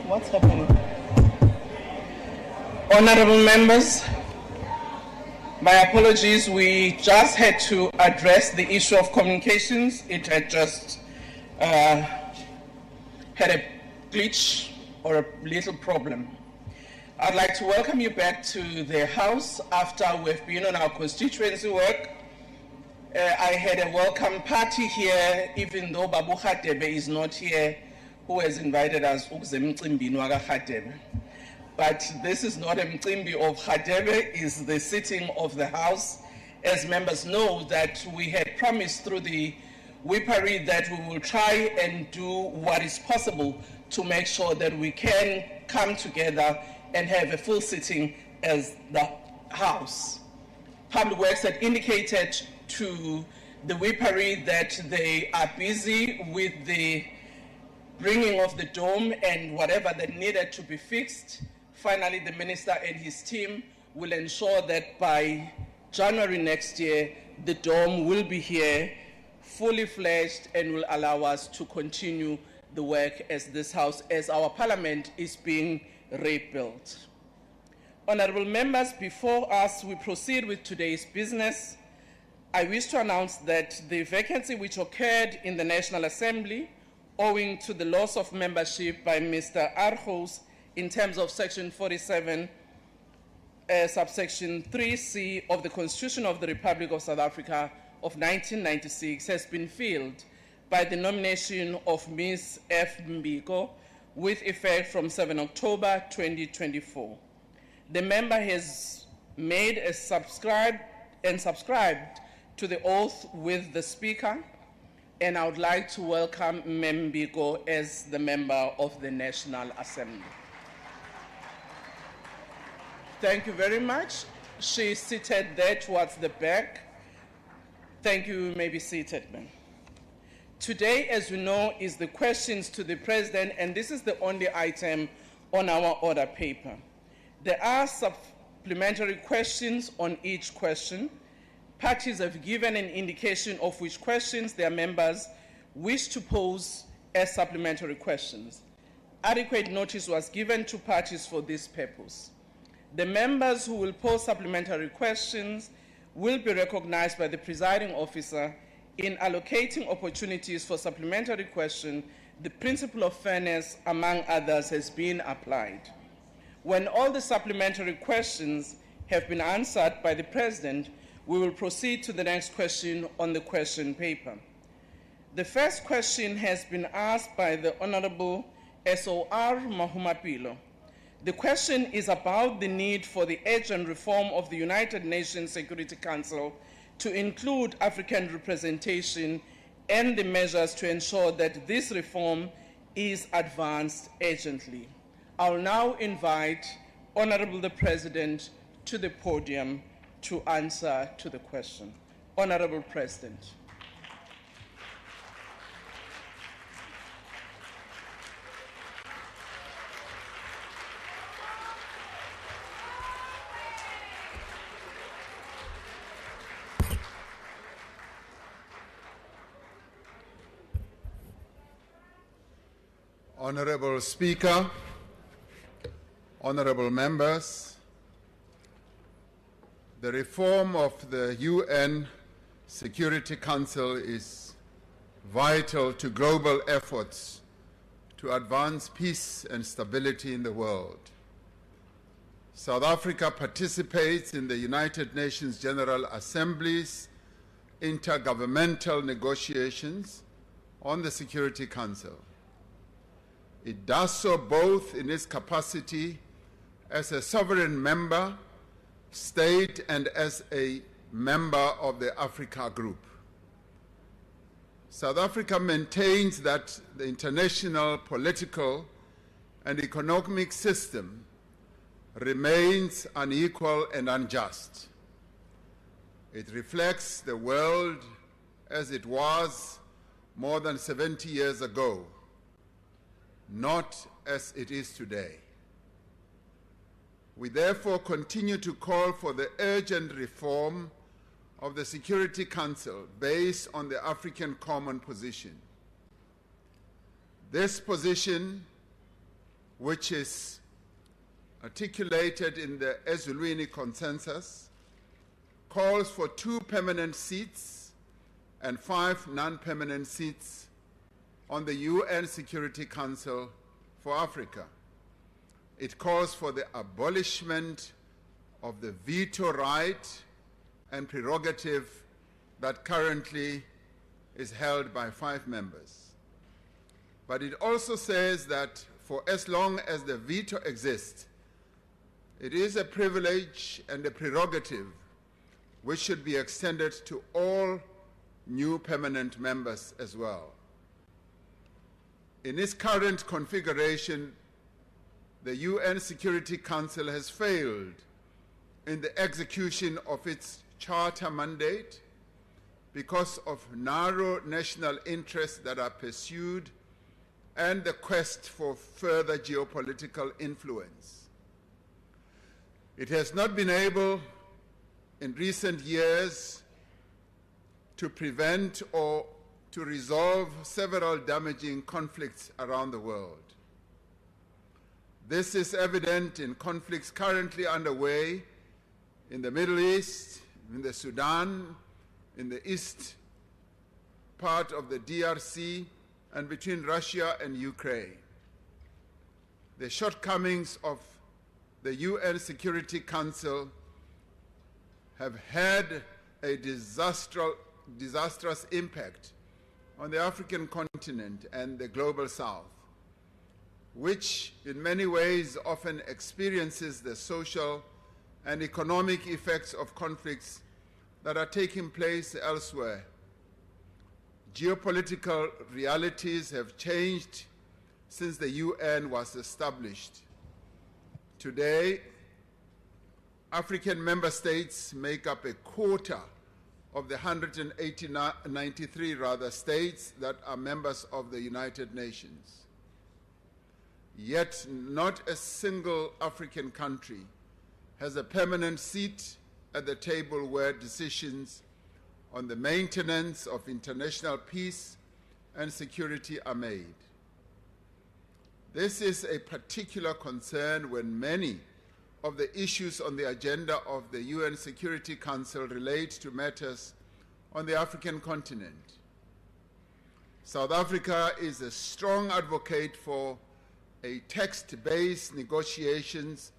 What's happening? Honorable members, my apologies, we just had to address the issue of communications. It had just had a glitch or a little problem. I'd like to welcome you back to the House after we've been on our constituency work. I had a welcome party here, even though Babu Khatebe is not here, who has invited us. But this is not a mcimbi of Khatebe, it's the sitting of the House. As members know that we had promised through the whippery that we will try and do what is possible to make sure that we can come together and have a full sitting as the House. Public Works had indicated to the whippery that they are busy with the bringing of the dome and whatever that needed to be fixed. Finally, the minister and his team will ensure that by January next year, the dome will be here, fully fledged, and will allow us to continue the work as this House, as our Parliament is being rebuilt. Honorable members, before us we proceed with today's business, I wish to announce that the vacancy which occurred in the National Assembly owing to the loss of membership by Mr. Arjos in terms of Section 47, subsection 3C of the Constitution of the Republic of South Africa of 1996 has been filled by the nomination of Ms. F. Mbiko with effect from 7 October 2024. The member has made a subscribed to the oath with the Speaker, and I would like to welcome Ms. Mbiko as the member of the National Assembly. Thank you very much. She is seated there towards the back. Thank you. You may be seated, ma'am. Today, as you know, is the questions to the President, and this is the only item on our order paper. There are supplementary questions on each question. Parties have given an indication of which questions their members wish to pose as supplementary questions. Adequate notice was given to parties for this purpose. The members who will pose supplementary questions will be recognized by the presiding officer. In allocating opportunities for supplementary question, the principle of fairness, among others, has been applied. When all the supplementary questions have been answered by the President, we will proceed to the next question on the question paper. The first question has been asked by the Honorable S.O.R. Mahumapilo. The question is about the need for the urgent reform of the United Nations Security Council to include African representation and the measures to ensure that this reform is advanced urgently. I will now invite Honorable the President to the podium to answer to the question. Honorable President. Honorable Speaker, honorable members, the reform of the UN Security Council is vital to global efforts to advance peace and stability in the world. South Africa participates in the United Nations General Assembly's intergovernmental negotiations on the Security Council. It does so both in its capacity as a sovereign member state and as a member of the Africa Group. South Africa maintains that the international political and economic system remains unequal and unjust. It reflects the world as it was more than 70 years ago, not as it is today. We therefore continue to call for the urgent reform of the Security Council based on the African Common Position. This position which is articulated in the Ezulwini Consensus, calls for 2 permanent seats and 5 non-permanent seats on the UN Security Council for Africa. It calls for the abolishment of the veto right and prerogative that currently is held by 5 members. But it also says that for as long as the veto exists, it is a privilege and a prerogative which should be extended to all new permanent members as well. In its current configuration, the UN Security Council has failed in the execution of its charter mandate because of narrow national interests that are pursued and the quest for further geopolitical influence. It has not been able in recent years to prevent or to resolve several damaging conflicts around the world. This is evident in conflicts currently underway in the Middle East, in the Sudan, in the east part of the DRC, and between Russia and Ukraine. The shortcomings of the UN Security Council have had a disastrous impact on the African continent and the global south, which in many ways often experiences the social and economic effects of conflicts that are taking place elsewhere. Geopolitical realities have changed since the UN was established. Today, African member states make up a quarter of the 193 states that are members of the United Nations. Yet not a single African country has a permanent seat at the table where decisions on the maintenance of international peace and security are made. This is a particular concern when many of the issues on the agenda of the UN Security Council relate to matters on the African continent. South Africa is a strong advocate for a text-based negotiations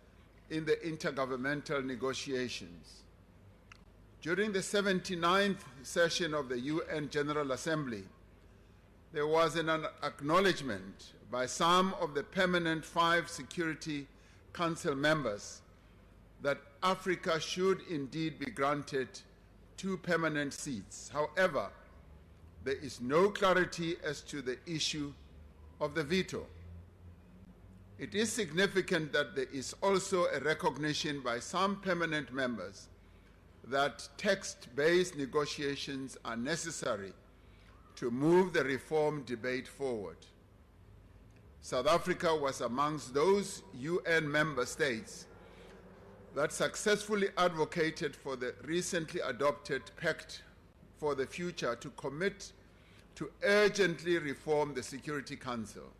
in the intergovernmental negotiations. During the 79th session of the UN General Assembly, there was an acknowledgement by some of the permanent 5 Security Council members that Africa should indeed be granted 2 permanent seats. However, there is no clarity as to the issue of the veto. It is significant that there is also a recognition by some permanent members that text-based negotiations are necessary to move the reform debate forward. South Africa was amongst those UN member states that successfully advocated for the recently adopted Pact for the Future to commit to urgently reform the Security Council.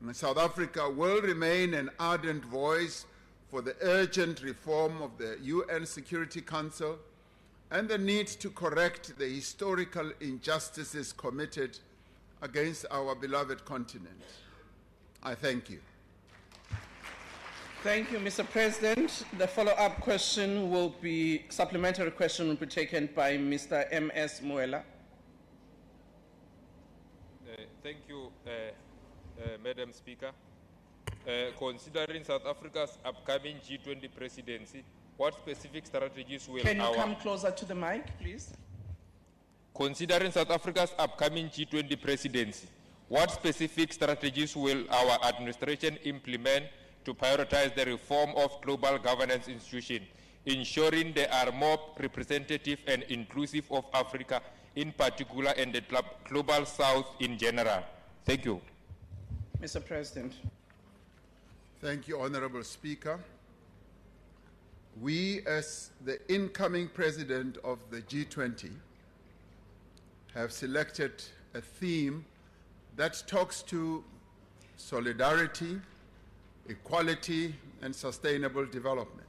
And South Africa will remain an ardent voice for the urgent reform of the UN Security Council and the need to correct the historical injustices committed against our beloved continent. I thank you. Thank you, Mr. President. The follow-up question will be, supplementary question will be taken by Mr. M.S. Muela. Thank you, Madam Speaker. Considering South Africa's upcoming G20 presidency, what specific strategies will Can you come closer to the mic, please? Considering South Africa's upcoming G20 presidency, what specific strategies will our administration implement to prioritize the reform of global governance institutions, ensuring they are more representative and inclusive of Africa in particular and the global South in general? Thank you. Mr. President. Thank you, Honorable Speaker. We, as the incoming president of the G20, have selected a theme that talks to solidarity, equality, and sustainable development.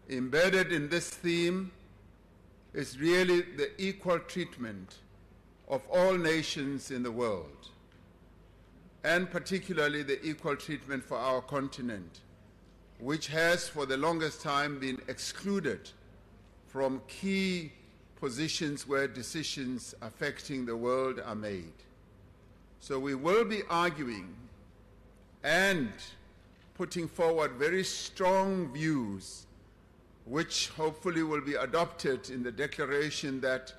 Embedded in this theme is really the equal treatment of all nations in the world, and particularly the equal treatment for our continent, which has for the longest time been excluded from key positions where decisions affecting the world are made. So we will be arguing and putting forward very strong views, which hopefully will be adopted in the declaration that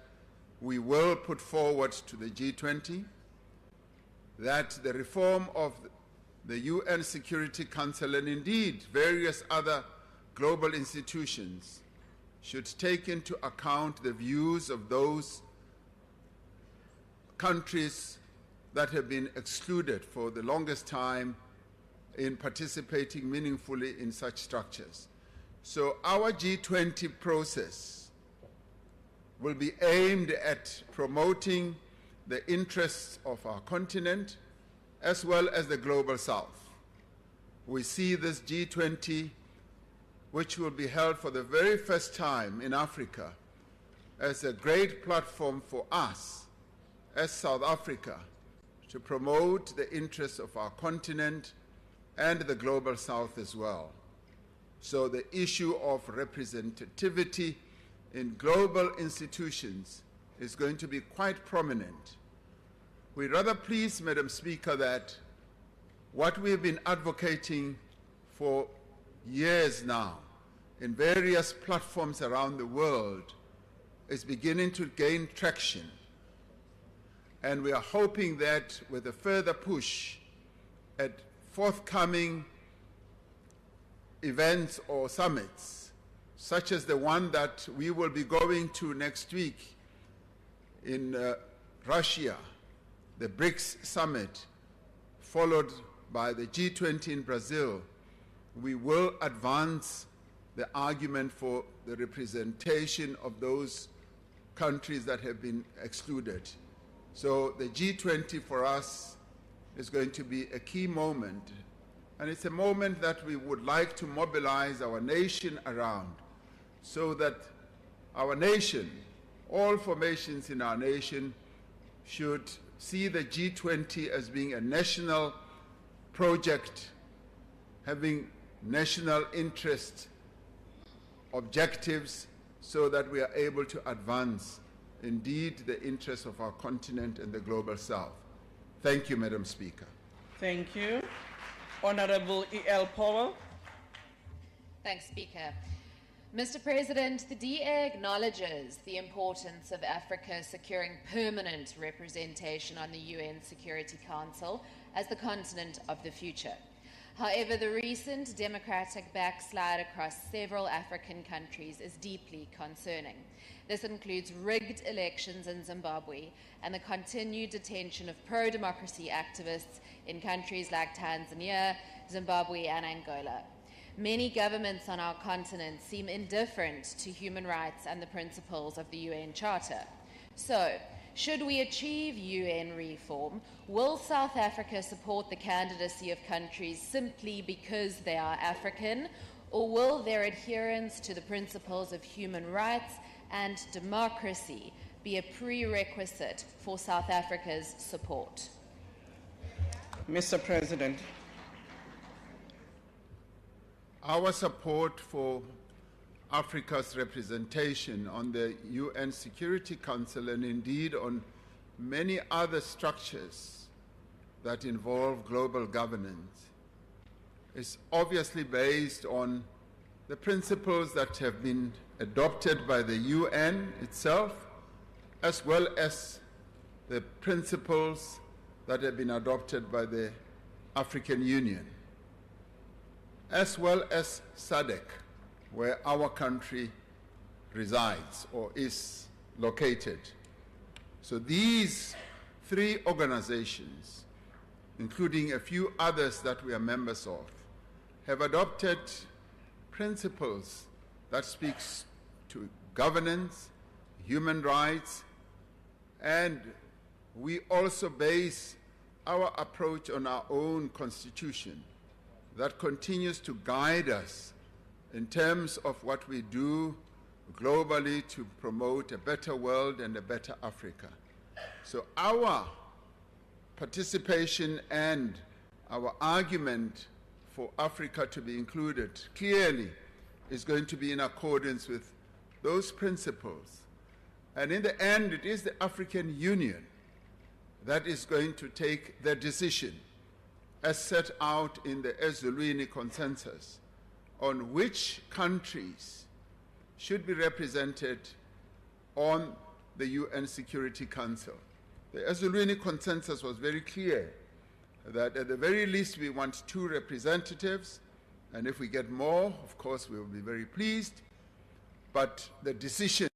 we will put forward to the G20, that the reform of the UN Security Council and indeed various other global institutions should take into account the views of those countries that have been excluded for the longest time in participating meaningfully in such structures. So our G20 process will be aimed at promoting the interests of our continent as well as the global south. We see this G20, which will be held for the very first time in Africa, as a great platform for us as South Africa to promote the interests of our continent and the global south as well. So the issue of representativity in global institutions is going to be quite prominent. We're rather pleased, Madam Speaker, that what we've been advocating for years now in various platforms around the world is beginning to gain traction. And we are hoping that with a further push at forthcoming events or summits, such as the one that we will be going to next week in Russia, the BRICS summit, followed by the G20 in Brazil, we will advance the argument for the representation of those countries that have been excluded. So the G20 for us is going to be a key moment, and it's a moment that we would like to mobilize our nation around, so that our nation, all formations in our nation, should see the G20 as being a national project, having national interest objectives, so that we are able to advance indeed the interests of our continent and the global south. Thank you, Madam Speaker. Thank you. Honorable E.L. Powell. Thanks, Speaker. Mr. President, the DA acknowledges the importance of Africa securing permanent representation on the UN Security Council as the continent of the future. However, the recent democratic backslide across several African countries is deeply concerning. This includes rigged elections in Zimbabwe and the continued detention of pro-democracy activists in countries like Tanzania, Zimbabwe, and Angola. Many governments on our continent seem indifferent to human rights and the principles of the UN Charter. So, should we achieve UN reform, will South Africa support the candidacy of countries simply because they are African, or will their adherence to the principles of human rights and democracy be a prerequisite for South Africa's support? Mr. President. Our support for Africa's representation on the UN Security Council and indeed on many other structures that involve global governance is obviously based on the principles that have been adopted by the UN itself, as well as the principles that have been adopted by the African Union, as well as SADC, where our country resides or is located. So these three organizations, including a few others that we are members of, have adopted principles that speaks to governance, human rights, and we also base our approach on our own constitution, that continues to guide us in terms of what we do globally to promote a better world and a better Africa. So our participation and our argument for Africa to be included clearly is going to be in accordance with those principles. And in the end, it is the African Union that is going to take the decision, as set out in the Ezulwini Consensus, on which countries should be represented on the UN Security Council. The Ezulwini Consensus was very clear that at the very least we want 2 representatives, and if we get more, of course, we will be very pleased. But the decision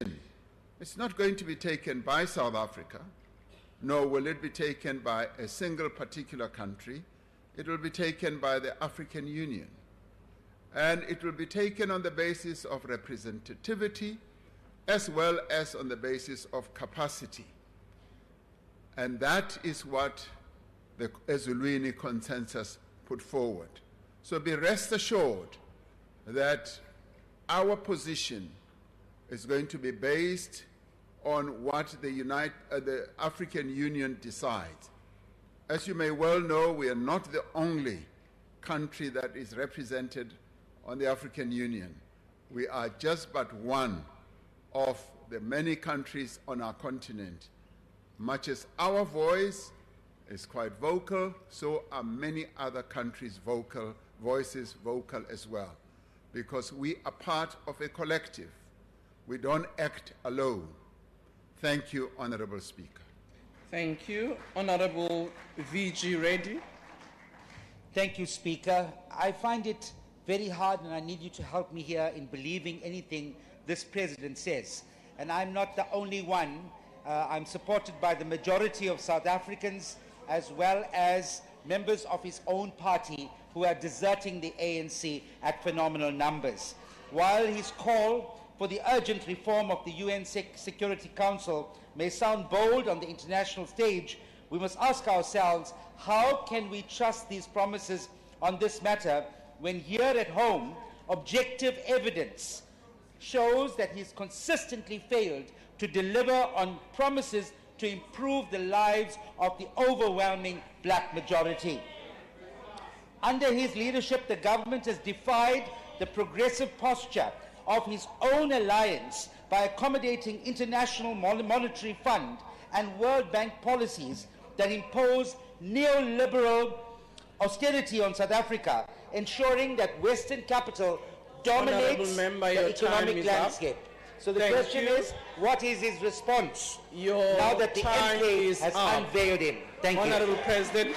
is not going to be taken by South Africa, nor will it be taken by a single particular country. It will be taken by the African Union. And it will be taken on the basis of representativity as well as on the basis of capacity. And that is what the Ezulwini Consensus put forward. So be rest assured that our position is going to be based on what the African Union decides. As you may well know, we are not the only country that is represented on the African Union. We are just but one of the many countries on our continent. Much as our voice is quite vocal, so are many other countries' voices vocal as well, because we are part of a collective. We don't act alone. Thank you, Honorable Speaker. Thank you. Honorable V.G. Reddy. Thank you, Speaker. I find it very hard, and I need you to help me here in believing anything this President says. And I'm not the only one. I'm supported by the majority of South Africans, as well as members of his own party who are deserting the ANC at phenomenal numbers. While his call for the urgent reform of the UN Security Council may sound bold on the international stage, we must ask ourselves, how can we trust these promises on this matter when here at home objective evidence shows that he's consistently failed to deliver on promises to improve the lives of the overwhelming black majority? Under his leadership, the government has defied the progressive posture of his own alliance by accommodating International Monetary Fund and World Bank policies that impose neoliberal austerity on South Africa, ensuring that Western capital dominates the economic landscape. So the question is, what is his response now that the MK has unveiled him? Thank you. Honorable President.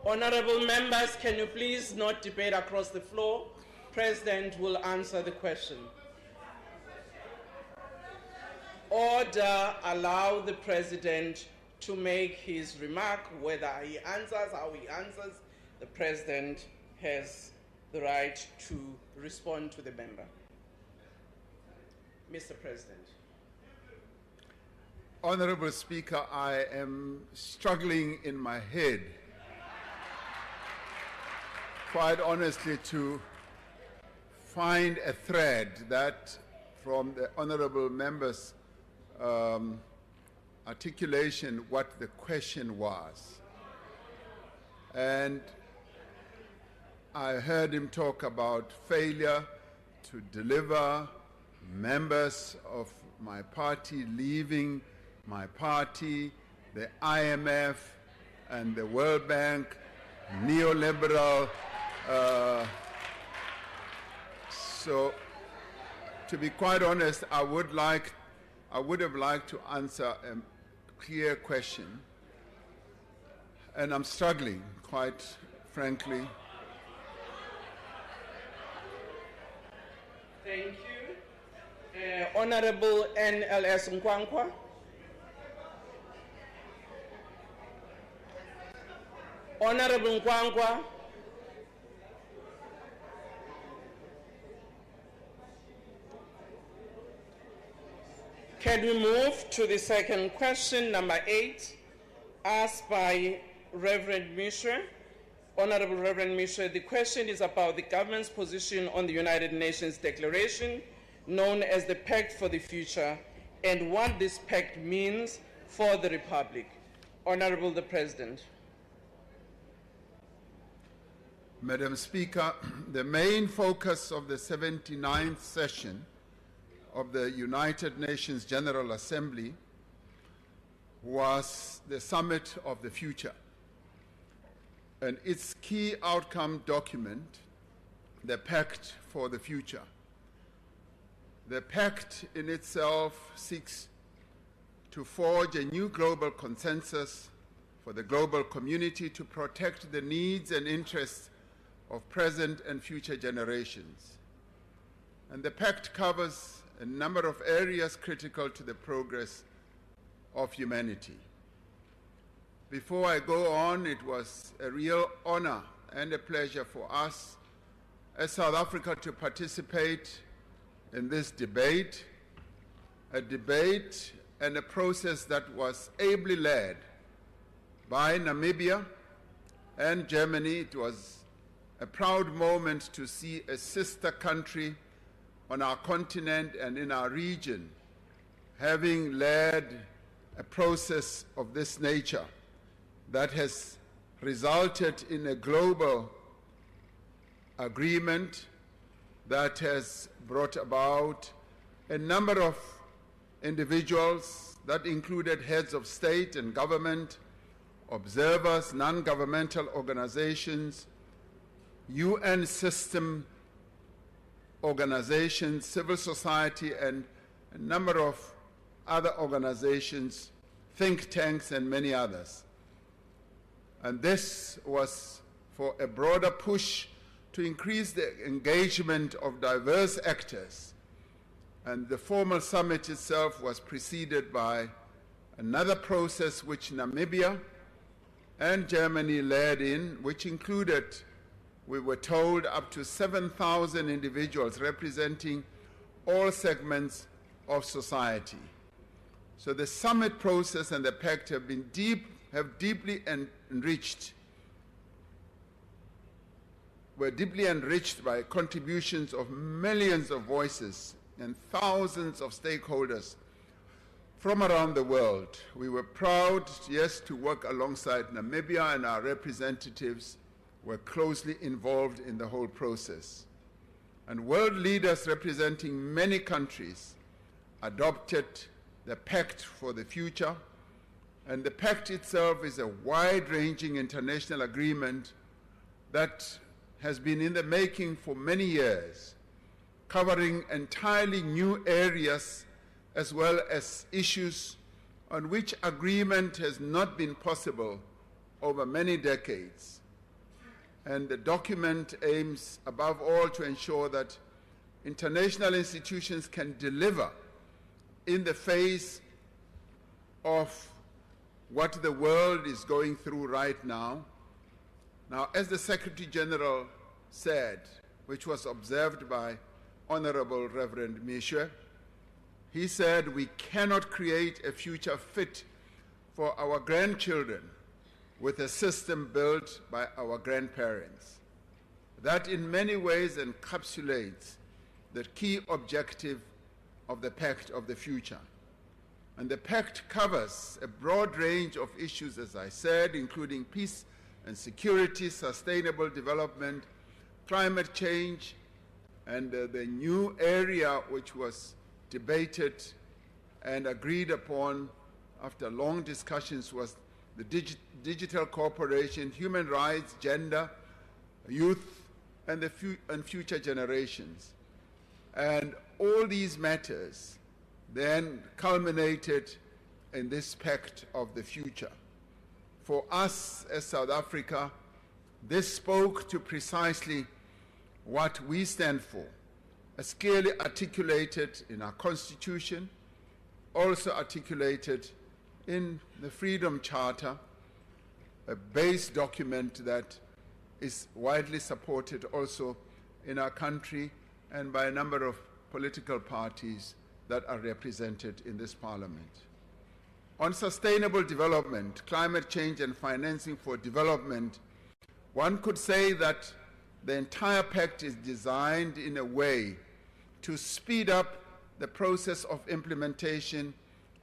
Honorable members, can you please not debate across the floor? President will answer the question. Order, allow the President to make his remark. Whether he answers, how he answers, the President has the right to respond to the member. Mr. President. Honorable Speaker, I am struggling in my head, quite honestly, to find a thread that from the honorable member's articulation what the question was. And I heard him talk about failure to deliver, members of my party leaving my party, the IMF and the World Bank, neoliberal. So, to be quite honest, I would have liked to answer a clear question, and I'm struggling, quite frankly. Thank you. Honorable NLS Nkwankwa. Honorable Nkwankwa. Can we move to the second question, number 8, asked by Reverend Mishra? Honorable Reverend Mishra, the question is about the government's position on the United Nations Declaration, known as the Pact for the Future, and what this pact means for the Republic. Honorable the President. Madam Speaker, the main focus of the 79th session of the United Nations General Assembly was the Summit of the Future. And its key outcome document, the Pact for the Future. The Pact in itself seeks to forge a new global consensus for the global community to protect the needs and interests of present and future generations. And the Pact covers a number of areas critical to the progress of humanity. Before I go on, it was a real honor and a pleasure for us as South Africa to participate in this debate, a debate and a process that was ably led by Namibia and Germany. It was a proud moment to see a sister country on our continent and in our region having led a process of this nature that has resulted in a global agreement that has brought about a number of individuals that included heads of state and government, observers, non-governmental organizations, UN system organizations, civil society, and a number of other organizations, think tanks, and many others. And this was for a broader push to increase the engagement of diverse actors. And the formal summit itself was preceded by another process which Namibia and Germany led in, which included, we were told, up to 7,000 individuals representing all segments of society. So the summit process and the pact have been deeply enriched, were deeply enriched by contributions of millions of voices and thousands of stakeholders from around the world. We were proud, yes, to work alongside Namibia, and our representatives were closely involved in the whole process. And world leaders representing many countries adopted the Pact for the Future, and the Pact itself is a wide-ranging international agreement that has been in the making for many years, covering entirely new areas as well as issues on which agreement has not been possible over many decades. And the document aims above all to ensure that international institutions can deliver in the face of what the world is going through right now. Now, as the Secretary General said, which was observed by Honorable Reverend Mishra, he said we cannot create a future fit for our grandchildren with a system built by our grandparents. That in many ways encapsulates the key objective of the Pact of the Future. And the Pact covers a broad range of issues, as I said, including peace and security, sustainable development, climate change, and the new area which was debated and agreed upon after long discussions was the digital cooperation, human rights, gender, youth, and future generations. And all these matters then culminated in this Pact of the Future. For us as South Africa, this spoke to precisely what we stand for, as clearly articulated in our Constitution, also articulated in the Freedom Charter, a base document that is widely supported also in our country and by a number of political parties that are represented in this parliament. On sustainable development, climate change and financing for development, one could say that the entire pact is designed in a way to speed up the process of implementation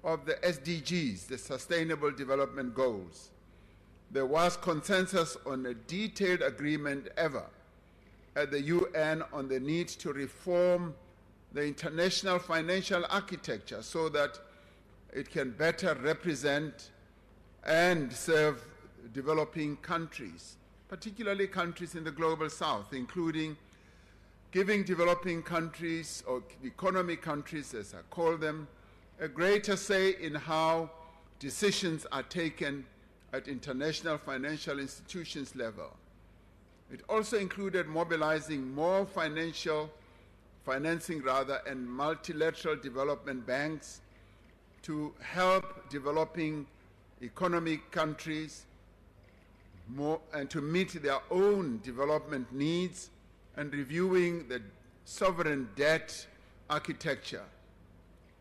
of the SDGs, the Sustainable Development Goals. There was consensus on a detailed agreement ever at the UN on the need to reform the international financial architecture so that it can better represent and serve developing countries, particularly countries in the global south, including giving developing countries, or economic countries as I call them, a greater say in how decisions are taken at international financial institutions level. It also included mobilizing more financing and multilateral development banks to help developing economic countries and to meet their own development needs, and reviewing the sovereign debt architecture.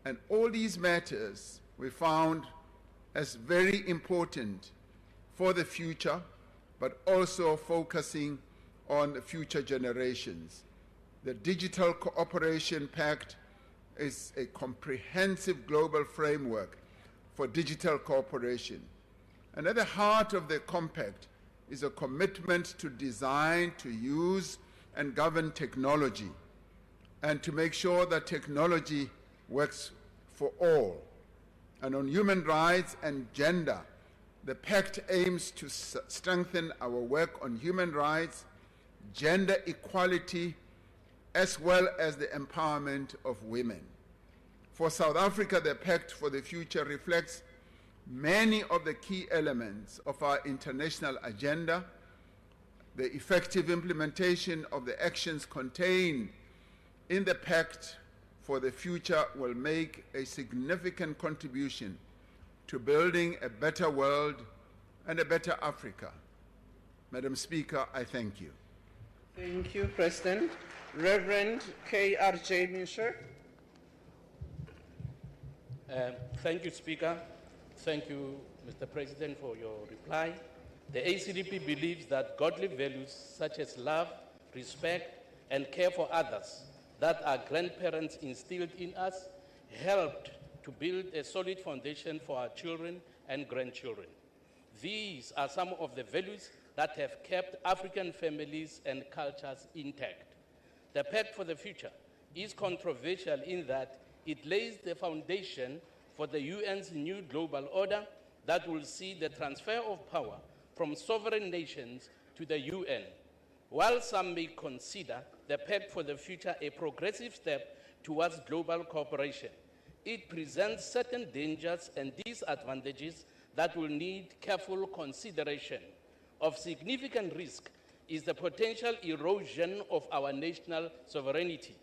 And all these matters we found as very important for the future, but also focusing on the future generations. The Digital Cooperation Pact is a comprehensive global framework for digital cooperation. And at the heart of the compact is a commitment to design, to use, and govern technology, and to make sure that technology works for all. And on human rights and gender, the pact aims to strengthen our work on human rights, gender equality, as well as the empowerment of women. For South Africa, the Pact for the Future reflects many of the key elements of our international agenda. The effective implementation of the actions contained in the Pact for the Future will make a significant contribution to building a better world and a better Africa. Madam Speaker, I thank you. Thank you, President. Reverend K.R.J. Misher. Thank you, Speaker. Thank you, Mr. President, for your reply. The ACDP believes that godly values such as love, respect, and care for others that our grandparents instilled in us helped to build a solid foundation for our children and grandchildren. These are some of the values that have kept African families and cultures intact. The Pact for the Future is controversial in that it lays the foundation for the UN's new global order that will see the transfer of power from sovereign nations to the UN. While some may consider the Pact for the Future a progressive step towards global cooperation, it presents certain dangers and disadvantages that will need careful consideration. Of significant risk is the potential erosion of our national sovereignty.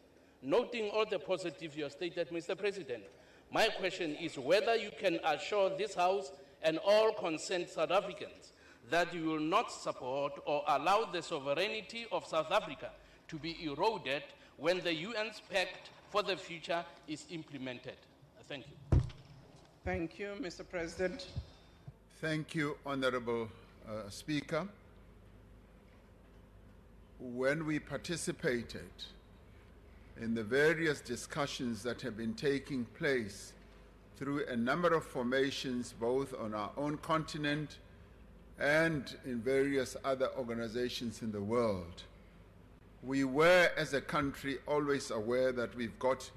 Noting all the positives you have stated, Mr. President, my question is whether you can assure this House and all concerned South Africans that you will not support or allow the sovereignty of South Africa to be eroded when the UN's Pact for the Future is implemented. Thank you. Thank you, Mr. President. Thank you, Honorable Speaker. When we participated in the various discussions that have been taking place through a number of formations, both on our own continent and in various other organizations in the world, we were, as a country, always aware that we've got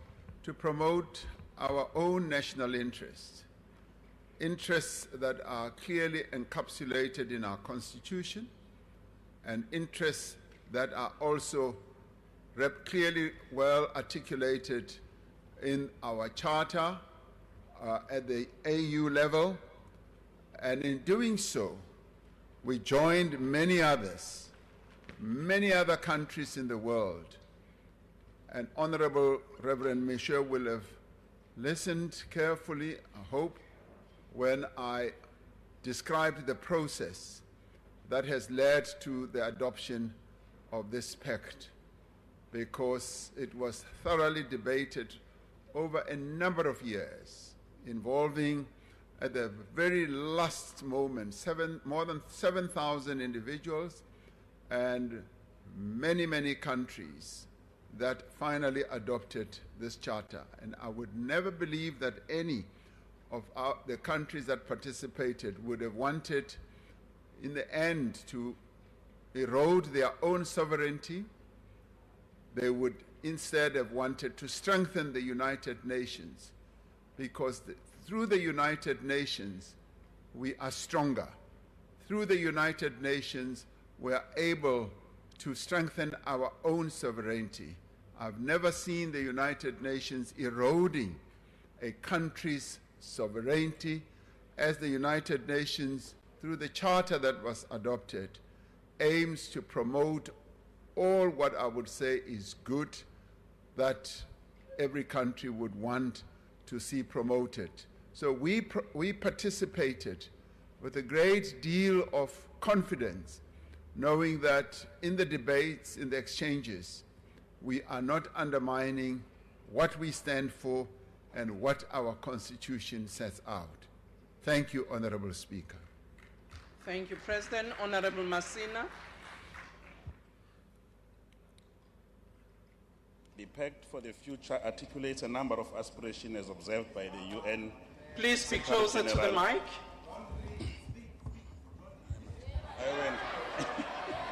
to promote our own national interests, interests that are clearly encapsulated in our Constitution, and interests that are also clearly well articulated in our Charter at the AU level. And in doing so, we joined many other countries in the world. And Honorable Reverend Misher will have listened carefully, I hope, when I described the process that has led to the adoption of this pact, because it was thoroughly debated over a number of years, involving at the very last moment more than 7,000 individuals and many, many countries that finally adopted this charter. And I would never believe that any of the countries that participated would have wanted, in the end, to erode their own sovereignty. They would instead have wanted to strengthen the United Nations, because through the United Nations, we are stronger. Through the United Nations, we are able to strengthen our own sovereignty. I've never seen the United Nations eroding a country's sovereignty, as the United Nations, through the charter that was adopted, aims to promote all what I would say is good that every country would want to see promoted. So we participated with a great deal of confidence, knowing that in the debates, in the exchanges, we are not undermining what we stand for and what our Constitution sets out. Thank you, Honorable Speaker. Thank you, President. Honorable Masina. The Pact for the Future articulates a number of aspirations as observed by the UN. Please be closer to the mic.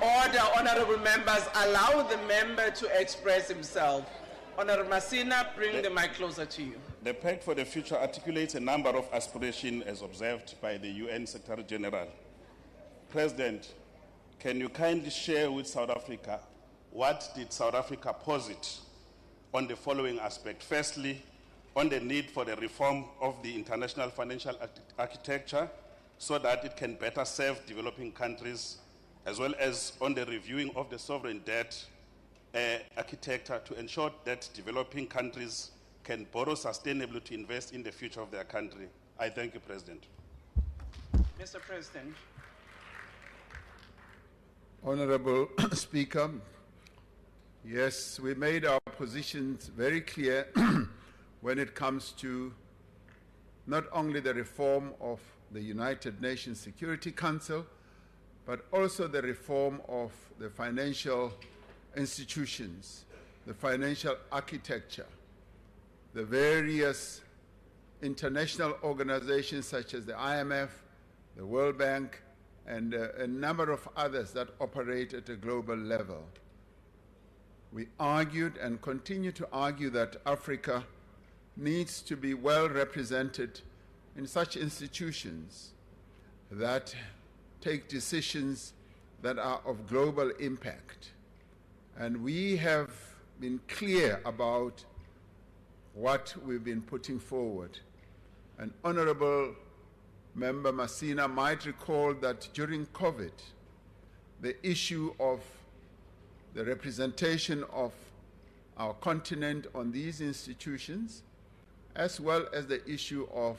Order, honorable members. Allow the member to express himself. Honorable Masina, bring the mic closer to you. The Pact for the Future articulates a number of aspirations as observed by the UN Secretary General. President, can you kindly share with South Africa what did South Africa posit on the following aspect? Firstly, on the need for the reform of the international financial architecture so that it can better serve developing countries, as well as on the reviewing of the sovereign debt architecture to ensure that developing countries can borrow sustainably to invest in the future of their country. I thank you, President. Mr. President. Honorable Speaker, yes, we made our positions very clear when it comes to not only the reform of the United Nations Security Council, but also the reform of the financial institutions, the financial architecture, the various international organizations such as the IMF, the World Bank, and a number of others that operate at a global level. We argued and continue to argue that Africa needs to be well represented in such institutions that take decisions that are of global impact. And we have been clear about what we've been putting forward. And Honorable Member Masina might recall that during COVID, the issue of the representation of our continent on these institutions, as well as the issue of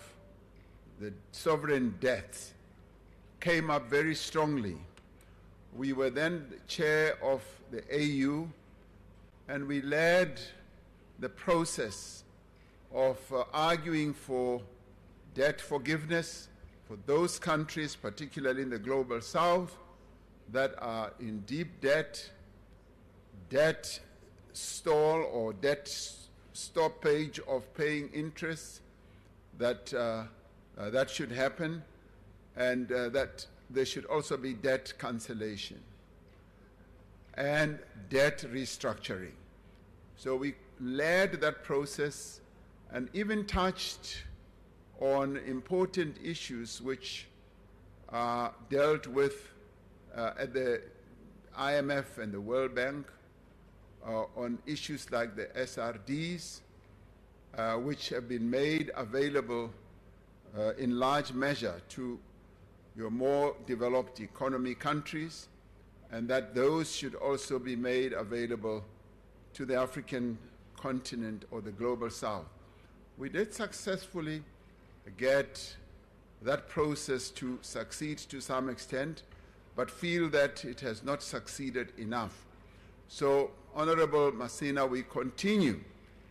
the sovereign debt, came up very strongly. We were then the chair of the AU, and we led the process of arguing for debt forgiveness for those countries, particularly in the global south, that are in deep debt, debt stall or debt stoppage of paying interest, that should happen, and that there should also be debt cancellation and debt restructuring. So we led that process and even touched on important issues which are dealt with at the IMF and the World Bank, on issues like the SRDs, which have been made available in large measure to your more developed economy countries, and that those should also be made available to the African continent or the global south. We did successfully get that process to succeed to some extent, but feel that it has not succeeded enough. So, Honorable Masina, we continue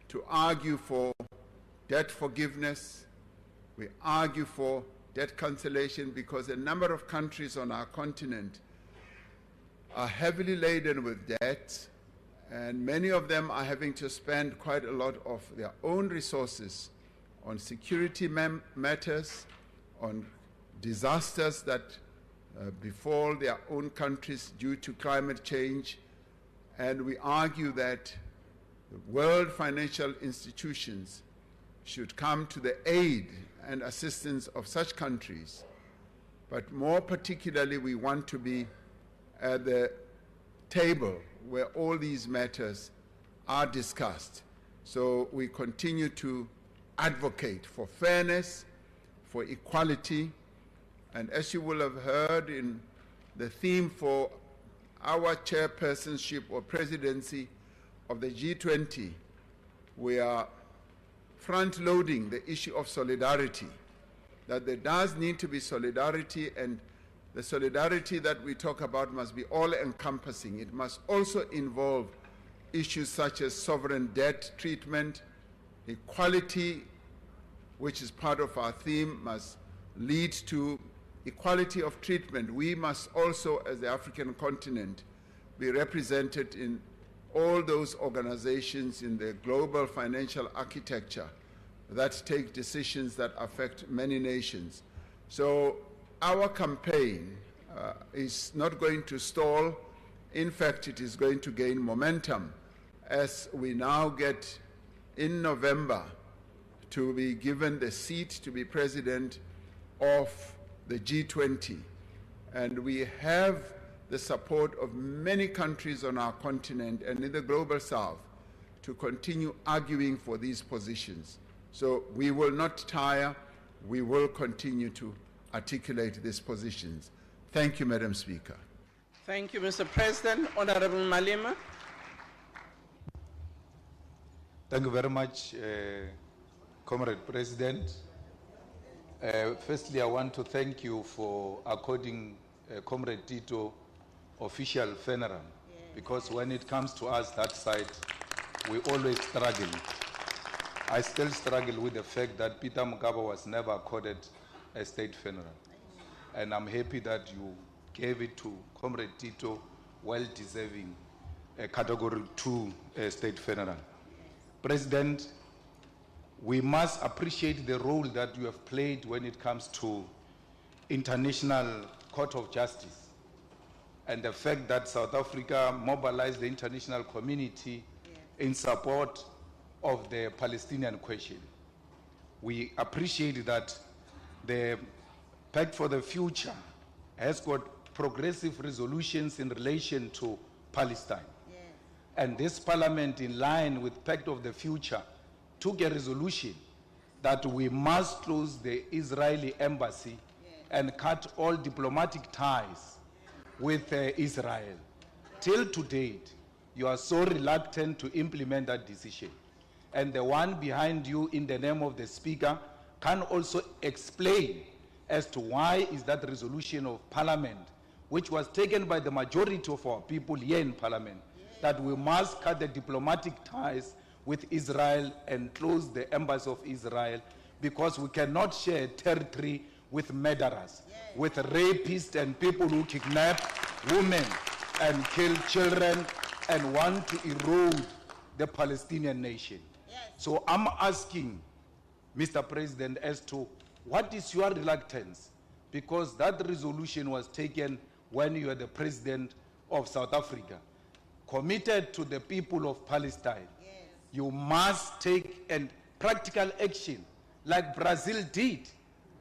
to argue for debt forgiveness. We argue for debt cancellation because a number of countries on our continent are heavily laden with debt, and many of them are having to spend quite a lot of their own resources on security matters, on disasters that befall their own countries due to climate change. And we argue that the world financial institutions should come to the aid and assistance of such countries. But more particularly, we want to be at the table where all these matters are discussed. So we continue to advocate for fairness, for equality, and as you will have heard in the theme for our chairpersonship or presidency of the G20, we are front-loading the issue of solidarity, that there does need to be solidarity, and the solidarity that we talk about must be all-encompassing. It must also involve issues such as sovereign debt treatment, equality, which is part of our theme, must lead to equality of treatment. We must also, as the African continent, be represented in all those organizations in the global financial architecture that take decisions that affect many nations. So our campaign is not going to stall. In fact, it is going to gain momentum as we now get in November to be given the seat to be president of the G20. And we have the support of many countries on our continent and in the global south to continue arguing for these positions. So we will not tire. We will continue to articulate these positions. Thank you, Madam Speaker. Thank you, Mr. President. Honorable Malema. Thank you very much, Comrade President. Firstly, I want to thank you for according Comrade Tito official funeral, because when it comes to us that side, we always struggle. I still struggle with the fact that Peter Mugabe was never accorded a state funeral. And I'm happy that you gave it to Comrade Tito, well-deserving a Category 2 state funeral. President, we must appreciate the role that you have played when it comes to International Court of Justice and the fact that South Africa mobilized the international community in support of the Palestinian question. We appreciate that the Pact for the Future has got progressive resolutions in relation to Palestine. And this parliament, in line with Pact of the Future, took a resolution that we must close the Israeli embassy and cut all diplomatic ties with Israel. Till to date, you are so reluctant to implement that decision. And the one behind you, in the name of the Speaker, can also explain as to why is that resolution of Parliament, which was taken by the majority of our people here in Parliament, that we must cut the diplomatic ties with Israel and close the embassy of Israel, because we cannot share territory with murderers, with rapists and people who kidnap women and kill children and want to erode the Palestinian nation. So I'm asking, Mr. President, as to what is your reluctance? Because that resolution was taken when you were the president of South Africa, committed to the people of Palestine. You must take practical action like Brazil did.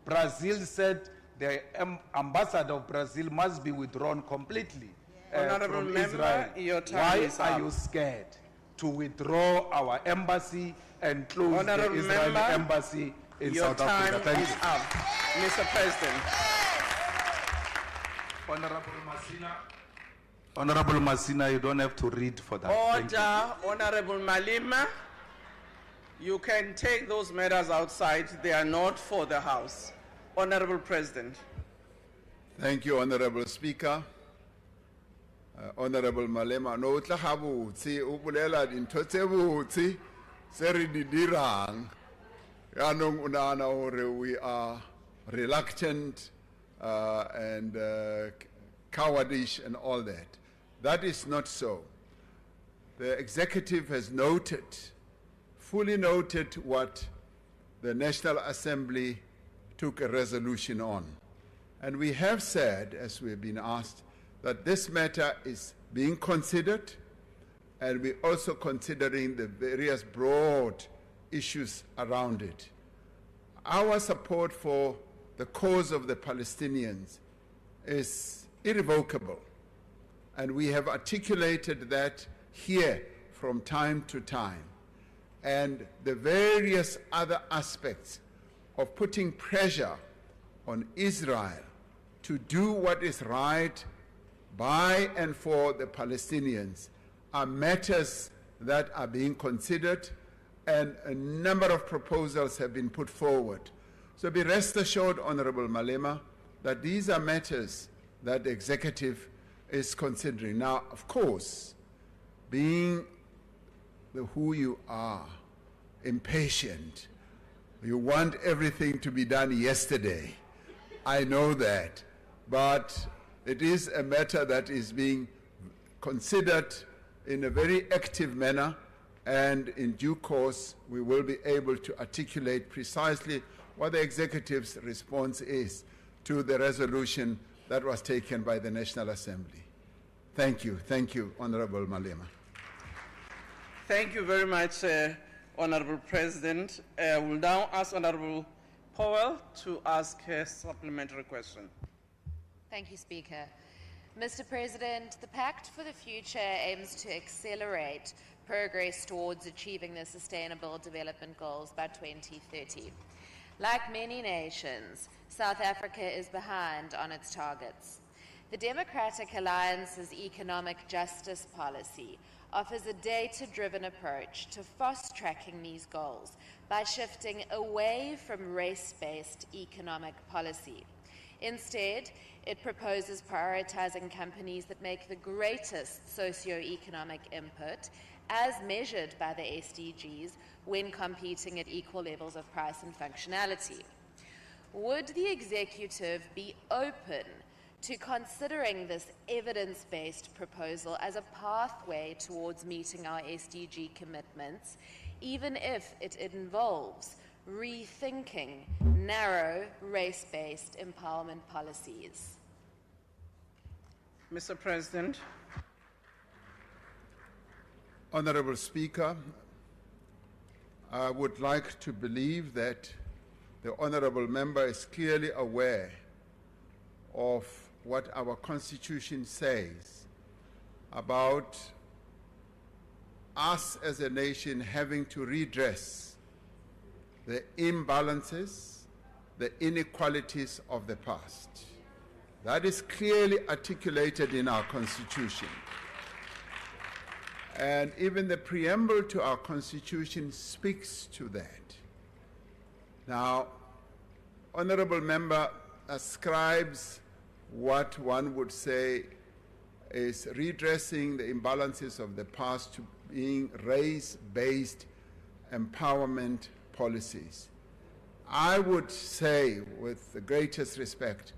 Brazil said the ambassador of Brazil must be withdrawn completely from Israel. Your time Why is are up. you scared to withdraw our embassy and close Honorable the Israeli member, embassy in your South time Africa? Thank is you. up. Mr. President. Honorable Masina, you don't have to read for that. Thank you. Order, Honorable Malema. You can take those matters outside. They are not for the House. Honorable President. Thank you, Honorable Speaker. Honorable Malema, no tla ga botse o bolela dintho tse botse se re di dirang. Yaanong o nahana hore we are reluctant and cowardish and all that. That is not so. The executive has noted, fully noted what the National Assembly took a resolution on. And we have said, as we've been asked, that this matter is being considered, and we're also considering the various broad issues around it. Our support for the cause of the Palestinians is irrevocable, and we have articulated that here from time to time. And the various other aspects of putting pressure on Israel to do what is right by and for the Palestinians are matters that are being considered, and a number of proposals have been put forward. So be rest assured, Honorable Malema, that these are matters that the executive is considering. Now, of course, being who you are, impatient, you want everything to be done yesterday. I know that, but it is a matter that is being considered in a very active manner, and in due course we will be able to articulate precisely what the executive's response is to the resolution that was taken by the National Assembly. Thank you, Honorable Malema. Thank you very much, Honorable President. I will now ask Honorable Powell to ask her supplementary question. Thank you, Speaker. Mr. President, the Pact for the Future aims to accelerate progress towards achieving the Sustainable Development Goals by 2030. Like many nations, South Africa is behind on its targets. The Democratic Alliance's economic justice policy offers a data-driven approach to fast-tracking these goals by shifting away from race-based economic policy. Instead, it proposes prioritizing companies that make the greatest socio-economic input as measured by the SDGs when competing at equal levels of price and functionality. Would the executive be open to considering this evidence-based proposal as a pathway towards meeting our SDG commitments, even if it involves rethinking narrow, race-based empowerment policies? Mr. President. Honorable Speaker, I would like to believe that the honorable member is clearly aware of what our Constitution says about us as a nation having to redress the imbalances, the inequalities of the past. That is clearly articulated in our Constitution. And even the preamble to our Constitution speaks to that. Now, honorable member ascribes what one would say is redressing the imbalances of the past to being race-based empowerment policies. I would say, with the greatest respect,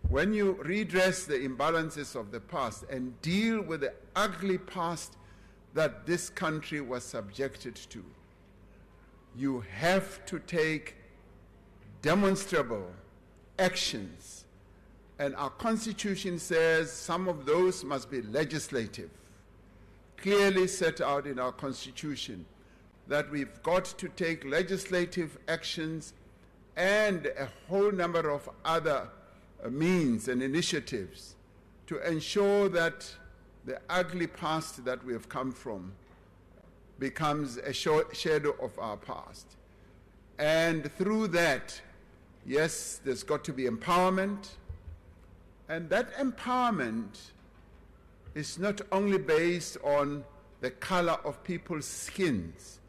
when you redress the imbalances of the past and deal with the ugly past that this country was subjected to, you have to take demonstrable actions. And our Constitution says some of those must be legislative. Clearly set out in our Constitution that we've got to take legislative actions and a whole number of other means and initiatives to ensure that the ugly past that we have come from becomes a shadow of our past. And through that, yes, there's got to be empowerment, and that empowerment is not only based on the color of people's skins,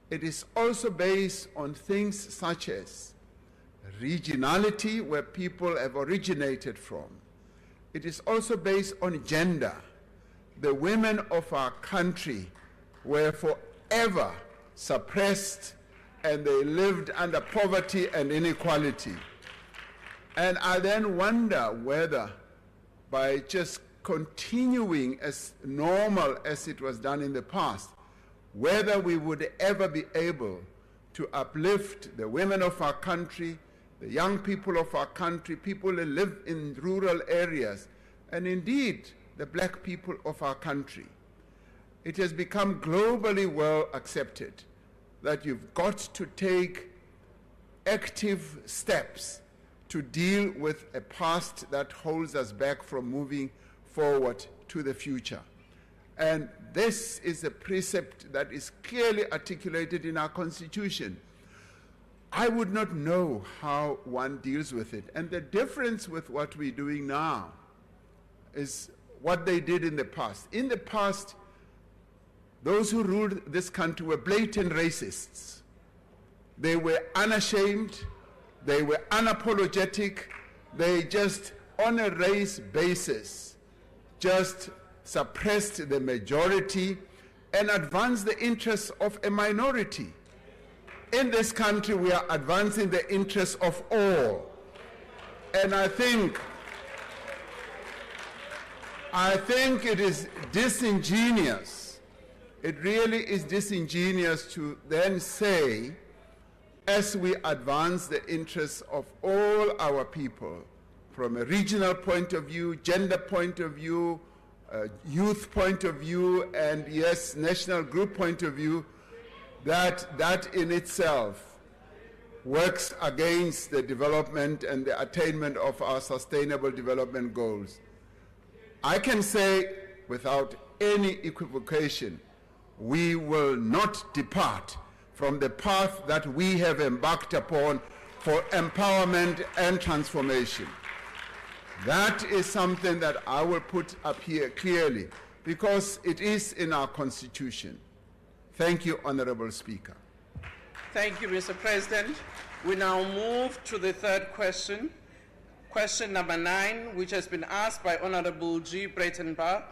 it is also based on things such as regionality, where people have originated from. It is also based on gender. The women of our country were forever suppressed and they lived under poverty and inequality. And I then wonder whether by just continuing as normal as it was done in the past, whether we would ever be able to uplift the women of our country, the young people of our country, people who live in rural areas, and indeed the black people of our country. It has become globally well accepted that you've got to take active steps to deal with a past that holds us back from moving forward to the future. And this is a precept that is clearly articulated in our Constitution. I would not know how one deals with it. And the difference with what we're doing now is what they did in the past. In the past, those who ruled this country were blatant racists. They were unashamed, they were unapologetic, they just, on a race basis, just suppressed the majority and advanced the interests of a minority. In this country, we are advancing the interests of all. And I think it is disingenuous. It really is disingenuous to then say, as we advance the interests of all our people, from a regional point of view, gender point of view, youth point of view, and yes, national group point of view, that in itself works against the development and the attainment of our sustainable development goals. I can say without any equivocation, we will not depart from the path that we have embarked upon for empowerment and transformation. That is something that I will put up here clearly, because it is in our Constitution. Thank you, Honorable Speaker. Thank you, Mr. President. We now move to the third question. Question number 9, which has been asked by Honorable G. Breitenbach.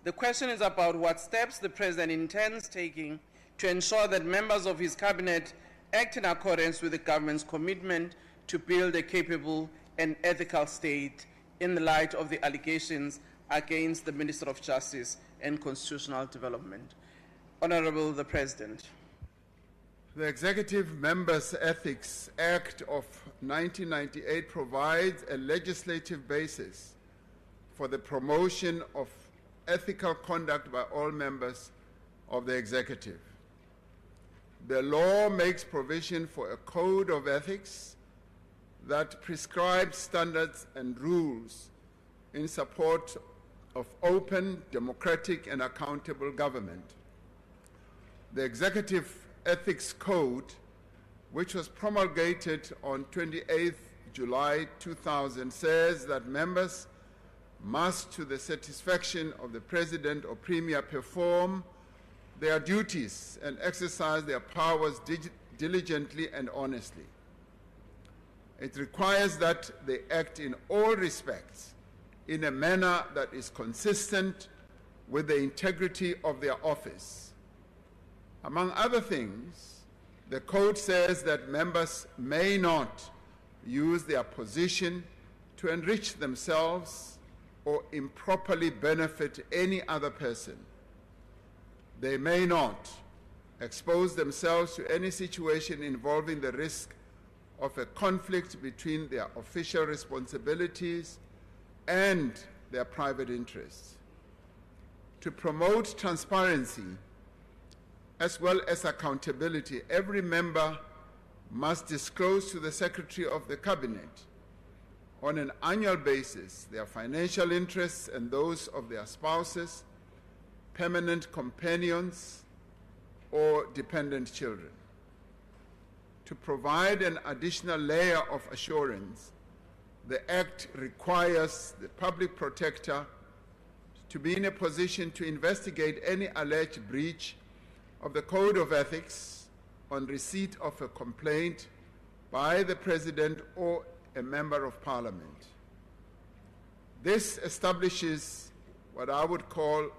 The question is about what steps the President intends taking to ensure that members of his cabinet act in accordance with the government's commitment to build a capable and ethical state in the light of the allegations against the Minister of Justice and Constitutional Development. Honorable the President. The Executive Members' Ethics Act of 1998 provides a legislative basis for the promotion of ethical conduct by all members of the executive. The law makes provision for a code of ethics that prescribes standards and rules in support of open, democratic, and accountable government. The Executive Ethics Code, which was promulgated on 28 July 2000, says that members must, to the satisfaction of the President or Premier, perform their duties and exercise their powers diligently and honestly. It requires that they act in all respects in a manner that is consistent with the integrity of their office. Among other things, the Code says that members may not use their position to enrich themselves or improperly benefit any other person. They may not expose themselves to any situation involving the risk of a conflict between their official responsibilities and their private interests. To promote transparency as well as accountability, every member must disclose to the Secretary of the Cabinet on an annual basis their financial interests and those of their spouses, permanent companions, or dependent children. To provide an additional layer of assurance, the Act requires the public protector to be in a position to investigate any alleged breach of the Code of Ethics on receipt of a complaint by the President or a Member of Parliament. This establishes what I would call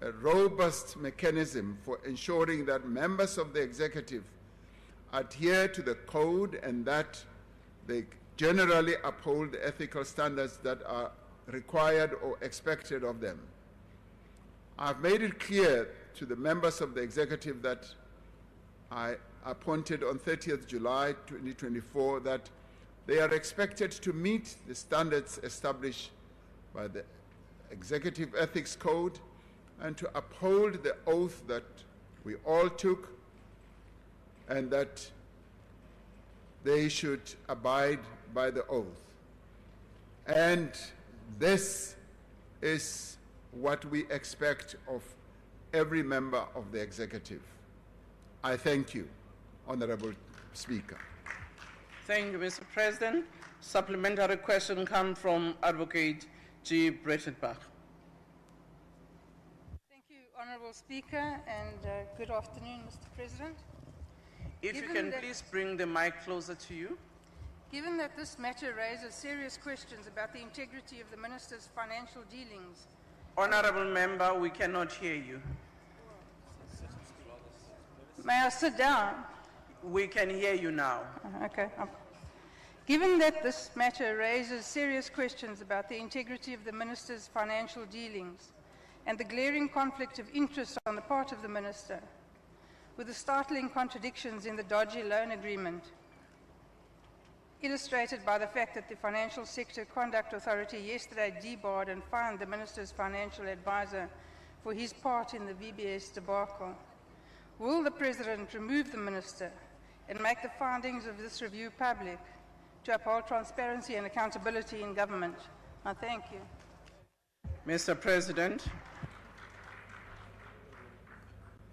a robust mechanism for ensuring that members of the executive adhere to the code and that they generally uphold the ethical standards that are required or expected of them. I've made it clear to the members of the executive that I appointed on 30th July 2024 that they are expected to meet the standards established by the Executive Ethics Code and to uphold the oath that we all took, and that they should abide by the oath. And this is what we expect of every member of the executive. I thank you, Honorable Speaker. Thank you, Mr. President. Supplementary question comes from Advocate G. Breitenbach. Thank you, Honourable Speaker, and good afternoon, Mr. President. If you can please bring the mic closer to you. Given that this matter raises serious questions about the integrity of the Minister's financial dealings. Honourable Member, we cannot hear you. May I sit down? We can hear you now. Okay. Given that this matter raises serious questions about the integrity of the Minister's financial dealings and the glaring conflict of interest on the part of the Minister, with the startling contradictions in the dodgy loan agreement, illustrated by the fact that the Financial Sector Conduct Authority yesterday debarred and fined the Minister's financial advisor for his part in the VBS debacle, will the President remove the Minister and make the findings of this review public to uphold transparency and accountability in government? I thank you. Mr. President.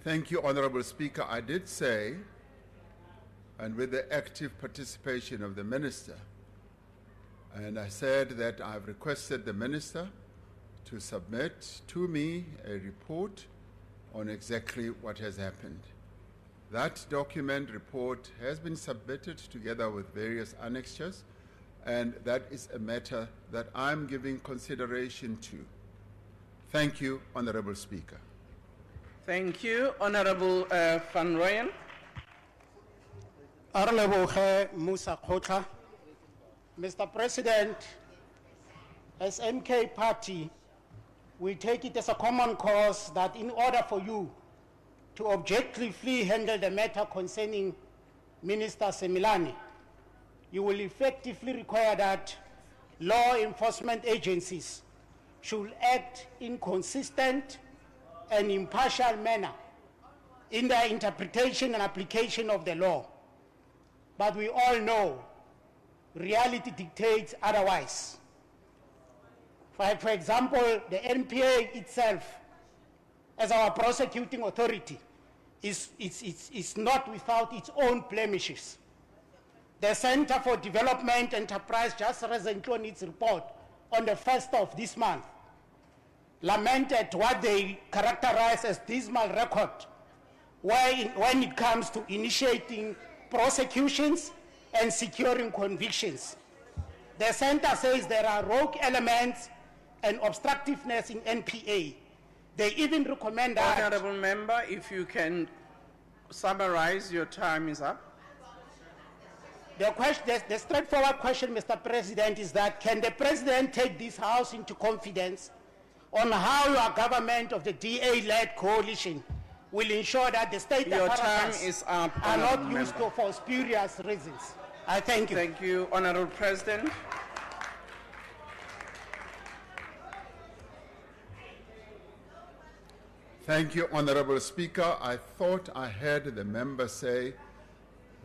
Thank you, Honorable Speaker. I did say, and with the active participation of the Minister, and I said that I've requested the Minister to submit to me a report on exactly what has happened. That document report has been submitted together with various annexures, and that is a matter that I'm giving consideration to. Thank you, Honorable Speaker. Thank you. Honorable Van Rooyen. Honorable Musa Khotla, Mr. President, as MK Party, we take it as a common cause that in order for you to objectively handle the matter concerning Minister Semilani, you will effectively require that law enforcement agencies should act in consistent and impartial manner in their interpretation and application of the law. But we all know reality dictates otherwise. For example, the NPA itself, as our prosecuting authority, is not without its own blemishes. The Center for Development Enterprise just recently on its report on the 1st of this month lamented what they characterize as dismal record when it comes to initiating prosecutions and securing convictions. The center says there are rogue elements and obstructiveness in NPA. They even recommend that... Honorable Member, if you can summarize, your time is up. The straightforward question, Mr. President, is that can the President take this House into confidence on how your government of the DA-led coalition will ensure that the state apparatus are not used for spurious reasons? I thank you. Thank you, Honorable President. Thank you, Honorable Speaker. I thought I heard the member say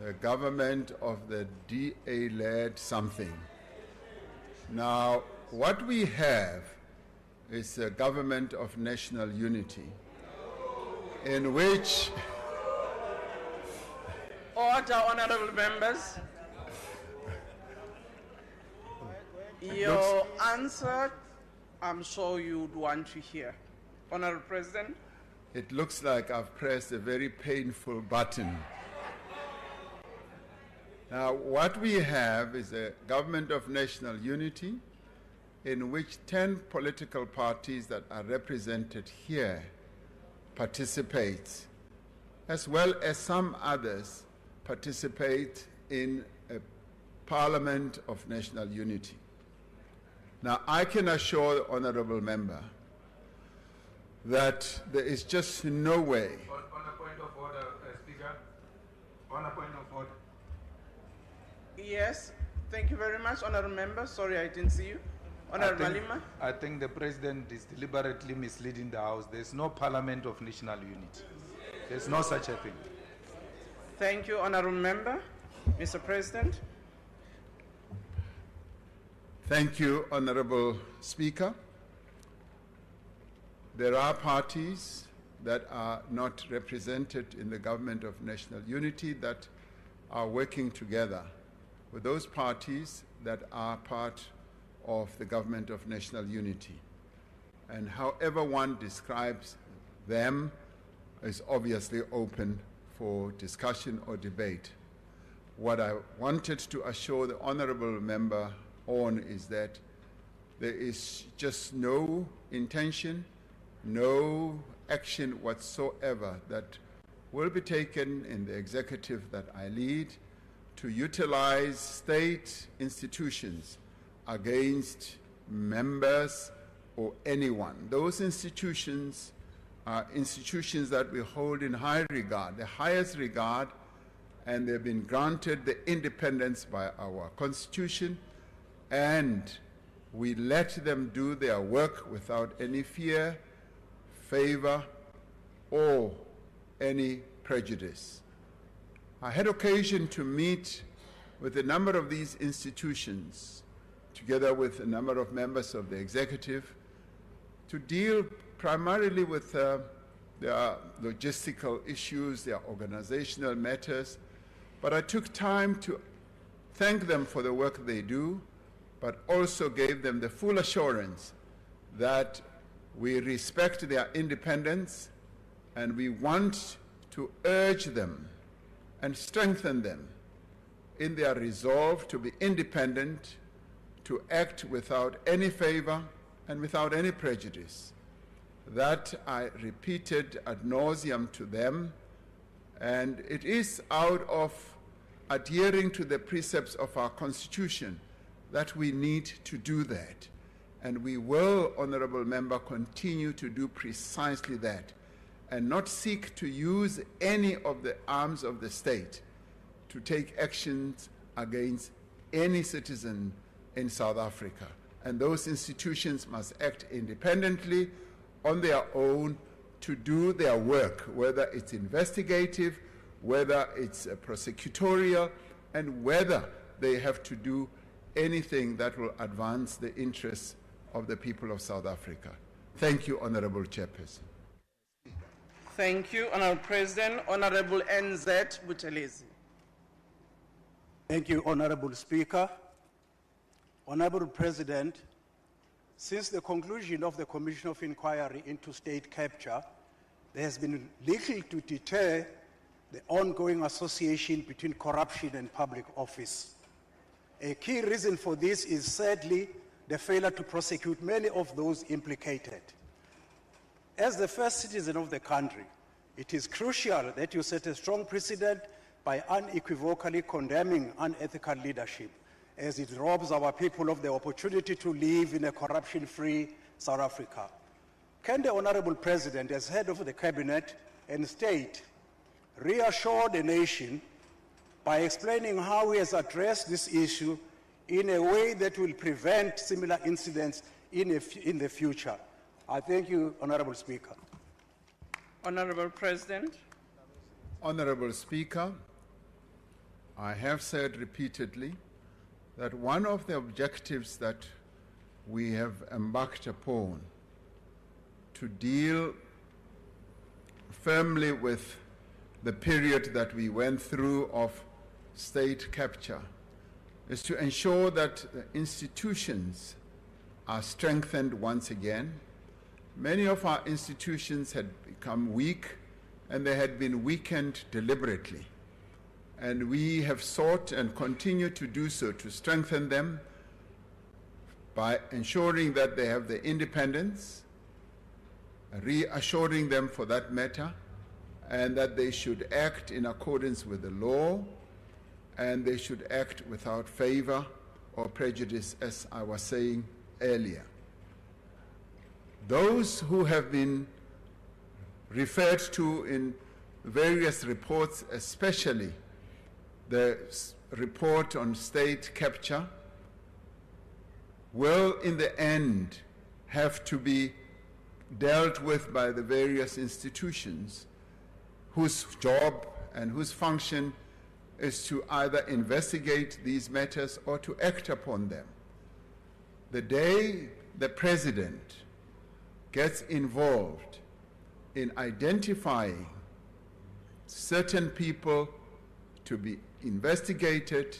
the government of the DA led something. Now, what we have is a government of national unity in which... Order, honorable members. Your answer, I'm sure you'd want to hear. Honorable President. It looks like I've pressed a very painful button. Now, what we have is a government of national unity in which 10 political parties that are represented here participate, as well as some others participate in a Parliament of National Unity. Now, I can assure the honourable member that there is just no way. On a point of order, Speaker. On a point of order. Yes, thank you very much, honourable member. Sorry, I didn't see you. Honourable Malima. I think the President is deliberately misleading the House. There's no Parliament of National Unity. There's no such a thing. Thank you, honourable member. Mr. President. Thank you, Honourable Speaker. There are parties that are not represented in the Government of National Unity that are working together with those parties that are part of the Government of National Unity. And however one describes them is obviously open for discussion or debate. What I wanted to assure the honourable member on is that there is just no intention, no action whatsoever that will be taken in the executive that I lead to utilize state institutions against members or anyone. Those institutions are institutions that we hold in high regard, the highest regard, and they've been granted the independence by our Constitution, and we let them do their work without any fear, favor, or any prejudice. I had occasion to meet with a number of these institutions, together with a number of members of the executive, to deal primarily with their logistical issues, their organizational matters. But I took time to thank them for the work they do, but also gave them the full assurance that we respect their independence and we want to urge them and strengthen them in their resolve to be independent, to act without any favor and without any prejudice. That I repeated ad nauseum to them, and it is out of adhering to the precepts of our Constitution that we need to do that. And we will, honourable member, continue to do precisely that and not seek to use any of the arms of the state to take actions against any citizen in South Africa. And those institutions must act independently on their own to do their work, whether it's investigative, whether it's prosecutorial, and whether they have to do anything that will advance the interests of the people of South Africa. Thank you, Honourable Chairperson. Thank you, Honourable President. Honourable NZ Buthelezi. Thank you, Honourable Speaker. Honourable President, since the conclusion of the Commission of Inquiry into state capture, there has been little to deter the ongoing association between corruption and public office. A key reason for this is sadly the failure to prosecute many of those implicated. As the first citizen of the country, it is crucial that you set a strong precedent by unequivocally condemning unethical leadership, as it robs our people of the opportunity to live in a corruption-free South Africa. Can the Honourable President, as head of the Cabinet and State, reassure the nation by explaining how he has addressed this issue in a way that will prevent similar incidents in the future? I thank you, Honourable Speaker. Honourable President. Honourable Speaker, I have said repeatedly that one of the objectives that we have embarked upon to deal firmly with the period that we went through of state capture is to ensure that the institutions are strengthened once again. Many of our institutions had become weak, and they had been weakened deliberately. And we have sought and continue to do so to strengthen them by ensuring that they have the independence, reassuring them for that matter, and that they should act in accordance with the law, and they should act without favor or prejudice, as I was saying earlier. Those who have been referred to in various reports, especially the report on state capture, will in the end have to be dealt with by the various institutions whose job and whose function is to either investigate these matters or to act upon them. The day the president gets involved in identifying certain people to be investigated,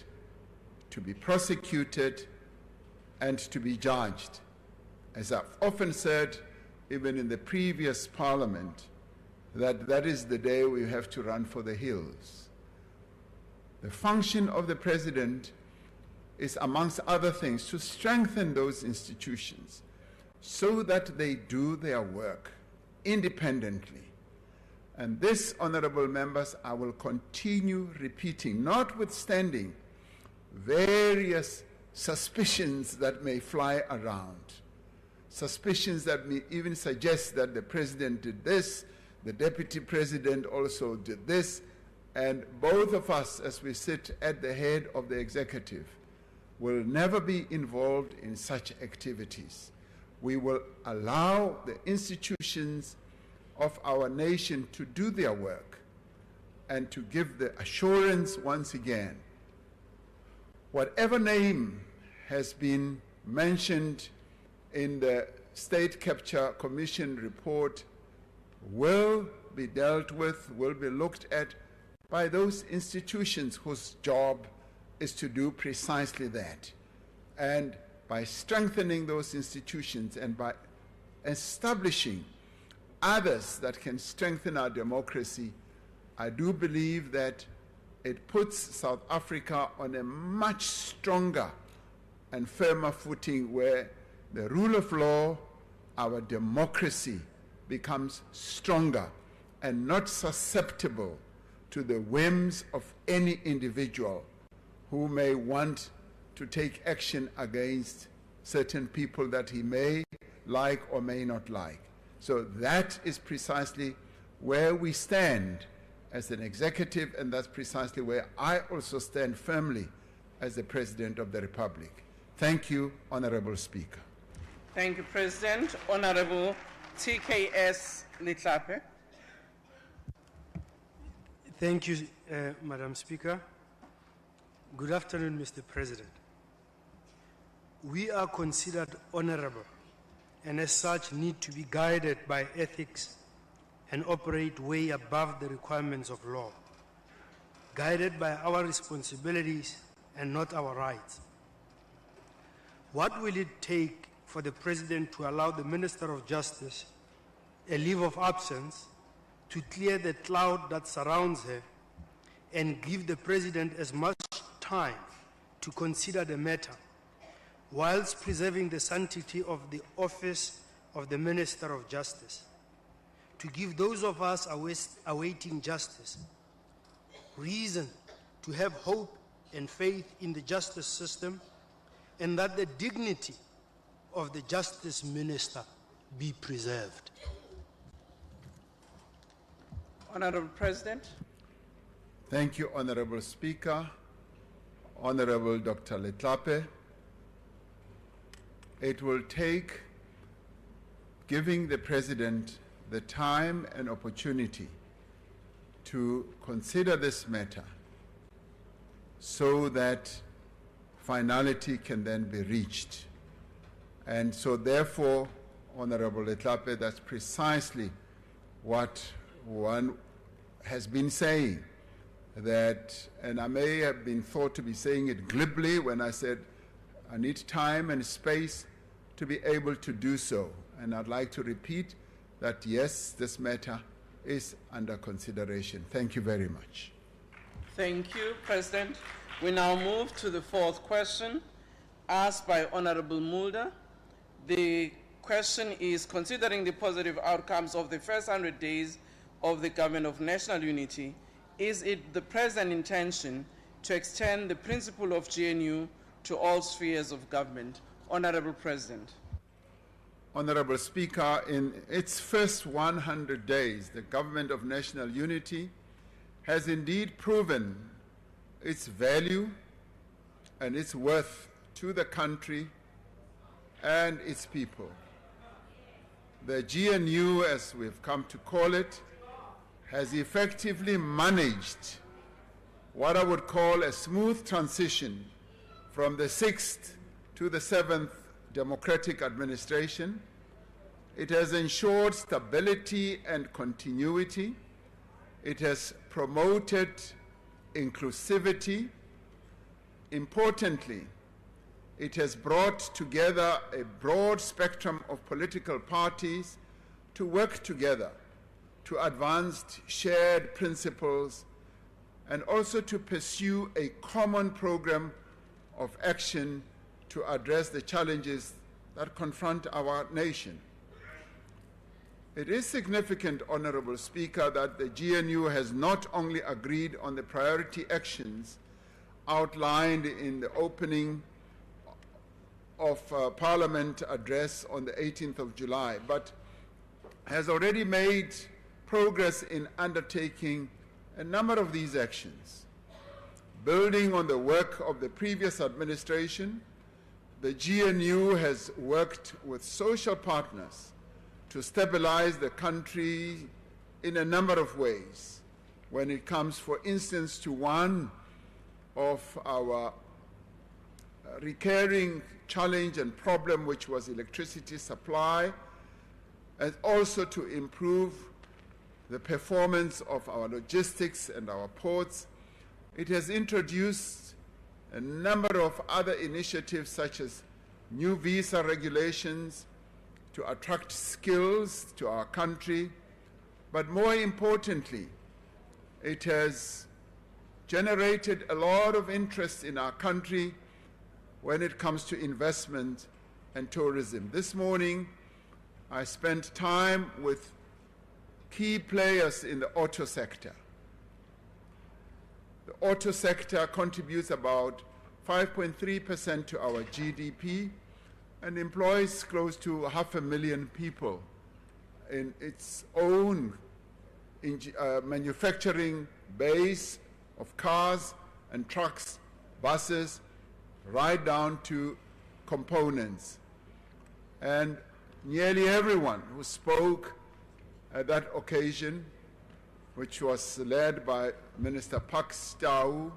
to be prosecuted, and to be judged, as I've often said, even in the previous parliament, that is the day we have to run for the hills. The function of the president is, amongst other things, to strengthen those institutions so that they do their work independently. And this, honorable members, I will continue repeating, notwithstanding various suspicions that may fly around, suspicions that may even suggest that the president did this, the deputy president also did this, and both of us, as we sit at the head of the executive, will never be involved in such activities. We will allow the institutions of our nation to do their work and to give the assurance once again. Whatever name has been mentioned in the State Capture Commission report will be dealt with, will be looked at by those institutions whose job is to do precisely that. And by strengthening those institutions and by establishing others that can strengthen our democracy, I do believe that it puts South Africa on a much stronger and firmer footing where the rule of law, our democracy, becomes stronger and not susceptible to the whims of any individual who may want to take action against certain people that he may like or may not like. So that is precisely where we stand as an executive, and that's precisely where I also stand firmly as the President of the Republic. Thank you, Honorable Speaker. Thank you, President. Honorable TKS Litlape. Thank you, Madam Speaker. Good afternoon, Mr. President. We are considered honorable and as such need to be guided by ethics and operate way above the requirements of law, guided by our responsibilities and not our rights. What will it take for the President to allow the Minister of Justice a leave of absence to clear the cloud that surrounds her and give the President as much time to consider the matter, whilst preserving the sanctity of the office of the Minister of Justice, to give those of us awaiting justice reason to have hope and faith in the justice system, and that the dignity of the Justice Minister be preserved. Honorable President. Thank you, Honorable Speaker. Honorable Dr. Letlape. It will take giving the President the time and opportunity to consider this matter so that finality can then be reached. And so therefore, Honorable Letlape, that's precisely what one has been saying, that, and I may have been thought to be saying it glibly when I said I need time and space to be able to do so. And I'd like to repeat that yes, this matter is under consideration. Thank you very much. Thank you, President. We now move to the fourth question asked by Honorable Mulder. The question is, considering the positive outcomes of the first 100 days of the Government of National Unity, is it the present intention to extend the principle of GNU to all spheres of government? Honorable President. Honorable Speaker, in its first 100 days, the Government of National Unity has indeed proven its value and its worth to the country and its people. The GNU, as we've come to call it, has effectively managed what I would call a smooth transition from the 6th to the 7th democratic administration. It has ensured stability and continuity. It has promoted inclusivity. Importantly, it has brought together a broad spectrum of political parties to work together to advance shared principles and also to pursue a common program of action to address the challenges that confront our nation. It is significant, Honorable Speaker, that the GNU has not only agreed on the priority actions outlined in the opening of Parliament address on the 18th of July, but has already made progress in undertaking a number of these actions. Building on the work of the previous administration, the GNU has worked with social partners to stabilize the country in a number of ways. When it comes, for instance, to one of our recurring challenge and problem, which was electricity supply, and also to improve the performance of our logistics and our ports. It has introduced a number of other initiatives, such as new visa regulations to attract skills to our country, but more importantly, it has generated a lot of interest in our country when it comes to investment and tourism. This morning, I spent time with key players in the auto sector. The auto sector contributes about 5.3% to our GDP and employs close to 500,000 people in its own manufacturing base of cars and trucks, buses, right down to components. And nearly everyone who spoke at that occasion, which was led by Minister Pax Tau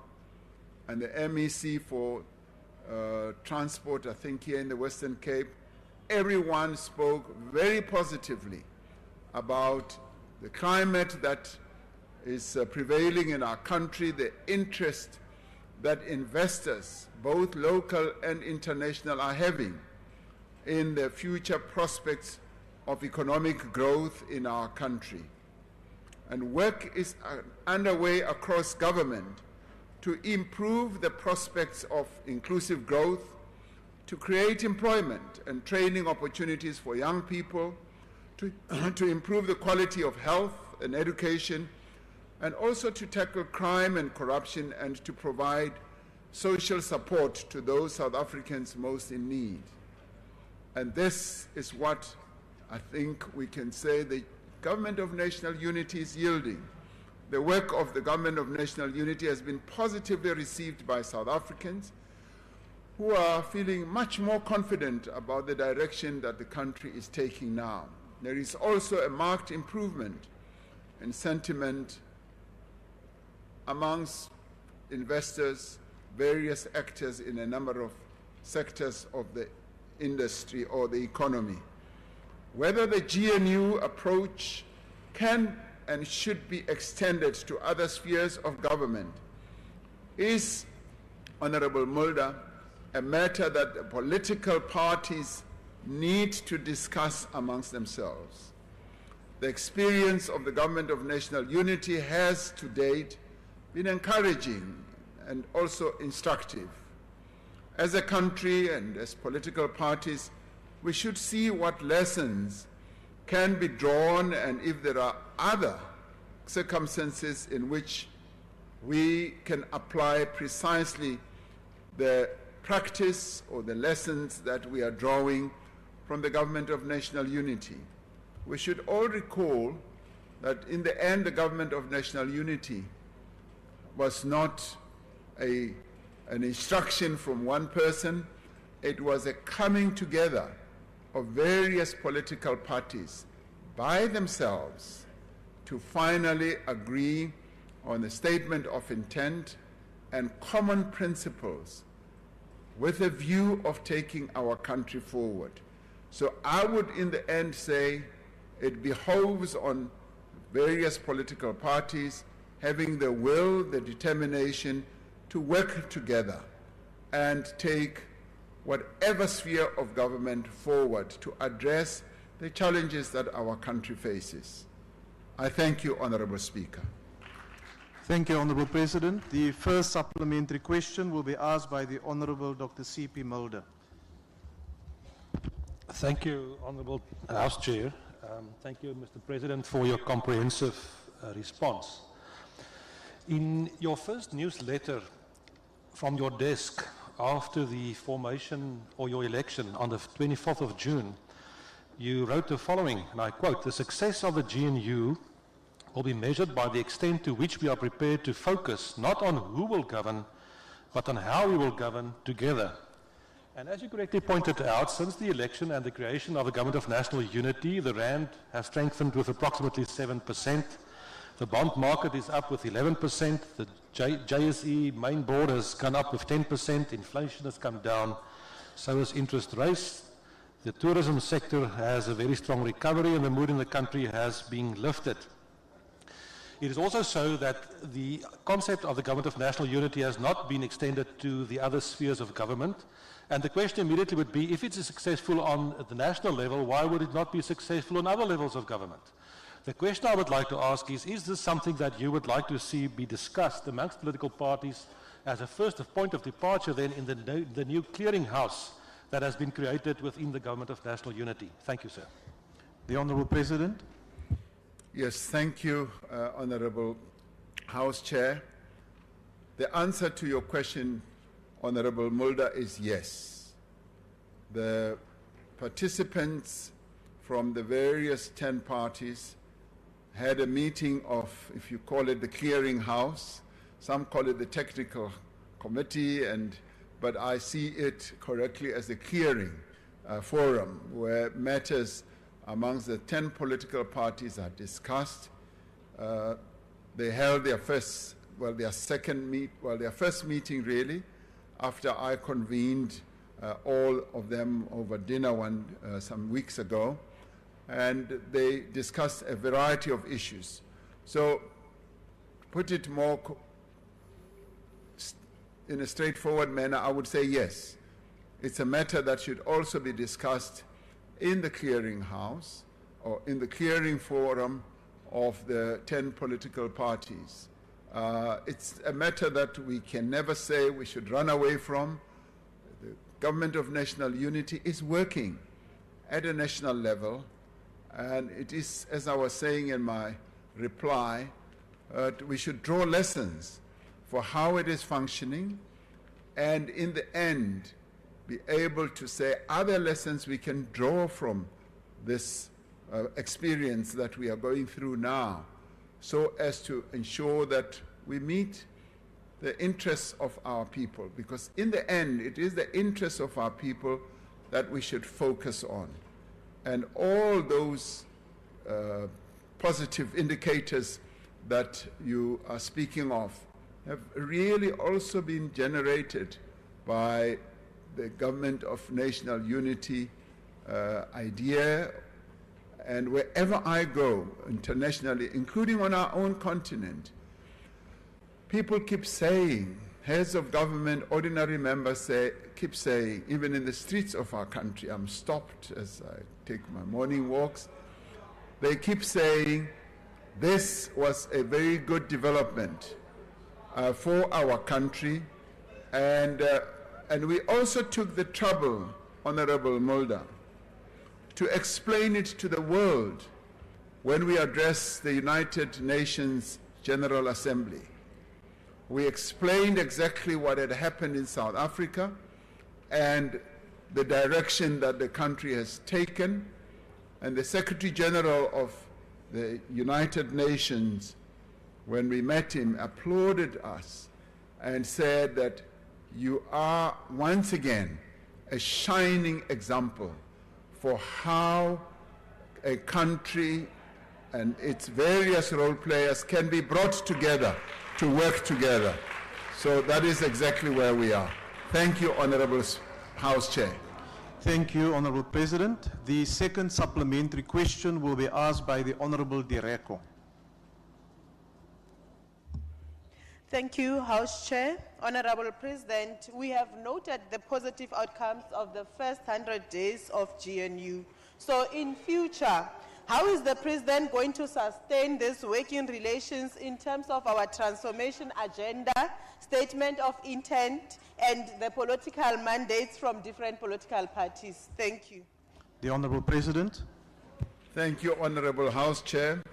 and the MEC for transport, I think here in the Western Cape, everyone spoke very positively about the climate that is prevailing in our country, the interest that investors, both local and international, are having in the future prospects of economic growth in our country. And work is underway across government to improve the prospects of inclusive growth, to create employment and training opportunities for young people, to improve the quality of health and education, and also to tackle crime and corruption and to provide social support to those South Africans most in need. And this is what I think we can say the Government of National Unity is yielding. The work of the Government of National Unity has been positively received by South Africans who are feeling much more confident about the direction that the country is taking now. There is also a marked improvement in sentiment amongst investors, various actors in a number of sectors of the industry or the economy. Whether the GNU approach can and should be extended to other spheres of government is, Honorable Mulder, a matter that the political parties need to discuss amongst themselves. The experience of the Government of National Unity has to date been encouraging and also instructive. As a country and as political parties, we should see what lessons can be drawn and if there are other circumstances in which we can apply precisely the practice or the lessons that we are drawing from the Government of National Unity. We should all recall that in the end, the Government of National Unity was not an instruction from one person. It was a coming together of various political parties by themselves to finally agree on a statement of intent and common principles with a view of taking our country forward. So I would in the end say it behoves on various political parties having the will, the determination to work together and take whatever sphere of government forward to address the challenges that our country faces. I thank you, Honourable Speaker. Thank you, Honourable President. The first supplementary question will be asked by the Honourable Dr. C.P. Mulder. Thank you, Honourable House Chair. Thank you, Mr. President, for your comprehensive response. In your first newsletter from your desk after the formation or your election on the 24th of June, you wrote the following, and I quote, "The success of the GNU will be measured by the extent to which we are prepared to focus not on who will govern, but on how we will govern together." And as you correctly pointed out, since the election and the creation of the Government of National Unity, the Rand has strengthened with approximately 7%. The bond market is up with 11%. The JSE main board has gone up with 10%. Inflation has come down. So has interest rates. The tourism sector has a very strong recovery, and the mood in the country has been lifted. It is also so that the concept of the Government of National Unity has not been extended to the other spheres of government. And the question immediately would be, if it is successful on the national level, why would it not be successful on other levels of government? The question I would like to ask is this something that you would like to see be discussed amongst political parties as a first point of departure then in the new clearinghouse that has been created within the Government of National Unity? Thank you, sir. The Honourable President. Yes, thank you, Honourable House Chair. The answer to your question, Honourable Mulder, is yes. The participants from the various 10 parties had a meeting of, if you call it the clearing house, some call it the technical committee, but I see it correctly as a clearing forum where matters amongst the 10 political parties are discussed. They held their first meeting really, after I convened all of them over dinner some weeks ago, and they discussed a variety of issues. So, put it more in a straightforward manner, I would say yes. It's a matter that should also be discussed in the clearinghouse or in the clearing forum of the 10 political parties. It's a matter that we can never say we should run away from. The Government of National Unity is working at a national level, and it is, as I was saying in my reply, we should draw lessons for how it is functioning, and in the end be able to say other lessons we can draw from this experience that we are going through now, so as to ensure that we meet the interests of our people, because in the end it is the interests of our people that we should focus on. And all those positive indicators that you are speaking of have really also been generated by the Government of National Unity idea. And wherever I go internationally, including on our own continent, people keep saying, heads of government, ordinary members keep saying, even in the streets of our country, I'm stopped as I take my morning walks, they keep saying, this was a very good development for our country, and we also took the trouble, Honourable Mulder, to explain it to the world when we addressed the United Nations General Assembly. We explained exactly what had happened in South Africa and the direction that the country has taken. And the Secretary General of the United Nations, when we met him, applauded us and said that you are once again a shining example for how a country and its various role players can be brought together to work together. So that is exactly where we are. Thank you, Honorable House Chair. Thank you, Honorable President. The second supplementary question will be asked by the Honorable Direko. Thank you, House Chair. Honorable President, we have noted the positive outcomes of the first 100 days of GNU. So in future, how is the President going to sustain this working relations in terms of our transformation agenda, statement of intent, and the political mandates from different political parties? Thank you. The Honorable President. Thank you, Honorable House Chair.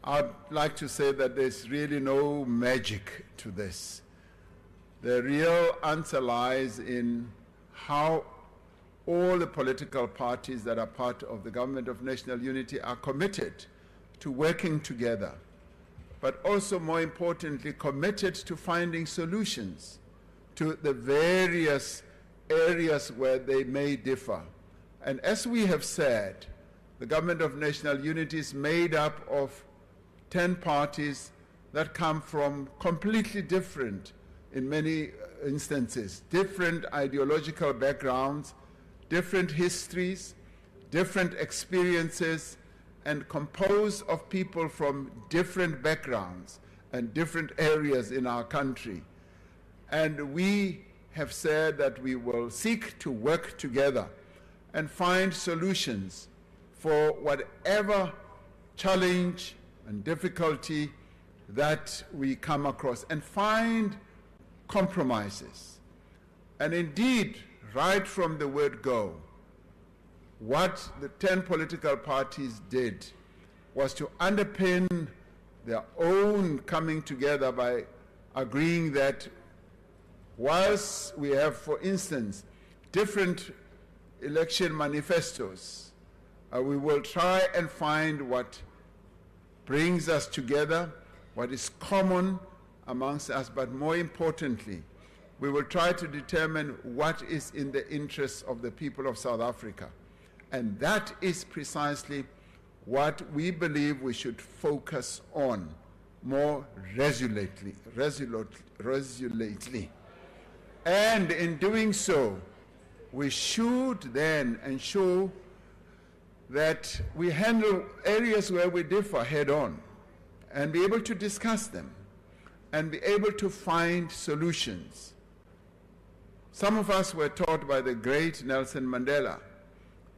I'd like to say that there's really no magic to this. The real answer lies in how all the political parties that are part of the Government of National Unity are committed to working together, but also more importantly, committed to finding solutions to the various areas where they may differ. And as we have said, the Government of National Unity is made up of 10 parties that come from completely different, in many instances, different ideological backgrounds, different histories, different experiences, and composed of people from different backgrounds and different areas in our country. And we have said that we will seek to work together and find solutions for whatever challenge and difficulty that we come across, and find compromises. And indeed, right from the word go, what the 10 political parties did was to underpin their own coming together by agreeing that whilst we have, for instance, different election manifestos, we will try and find what brings us together, what is common amongst us, but more importantly, we will try to determine what is in the interests of the people of South Africa. And that is precisely what we believe we should focus on more resolutely. And in doing so, we should then ensure that we handle areas where we differ head on and be able to discuss them and be able to find solutions. Some of us were taught by the great Nelson Mandela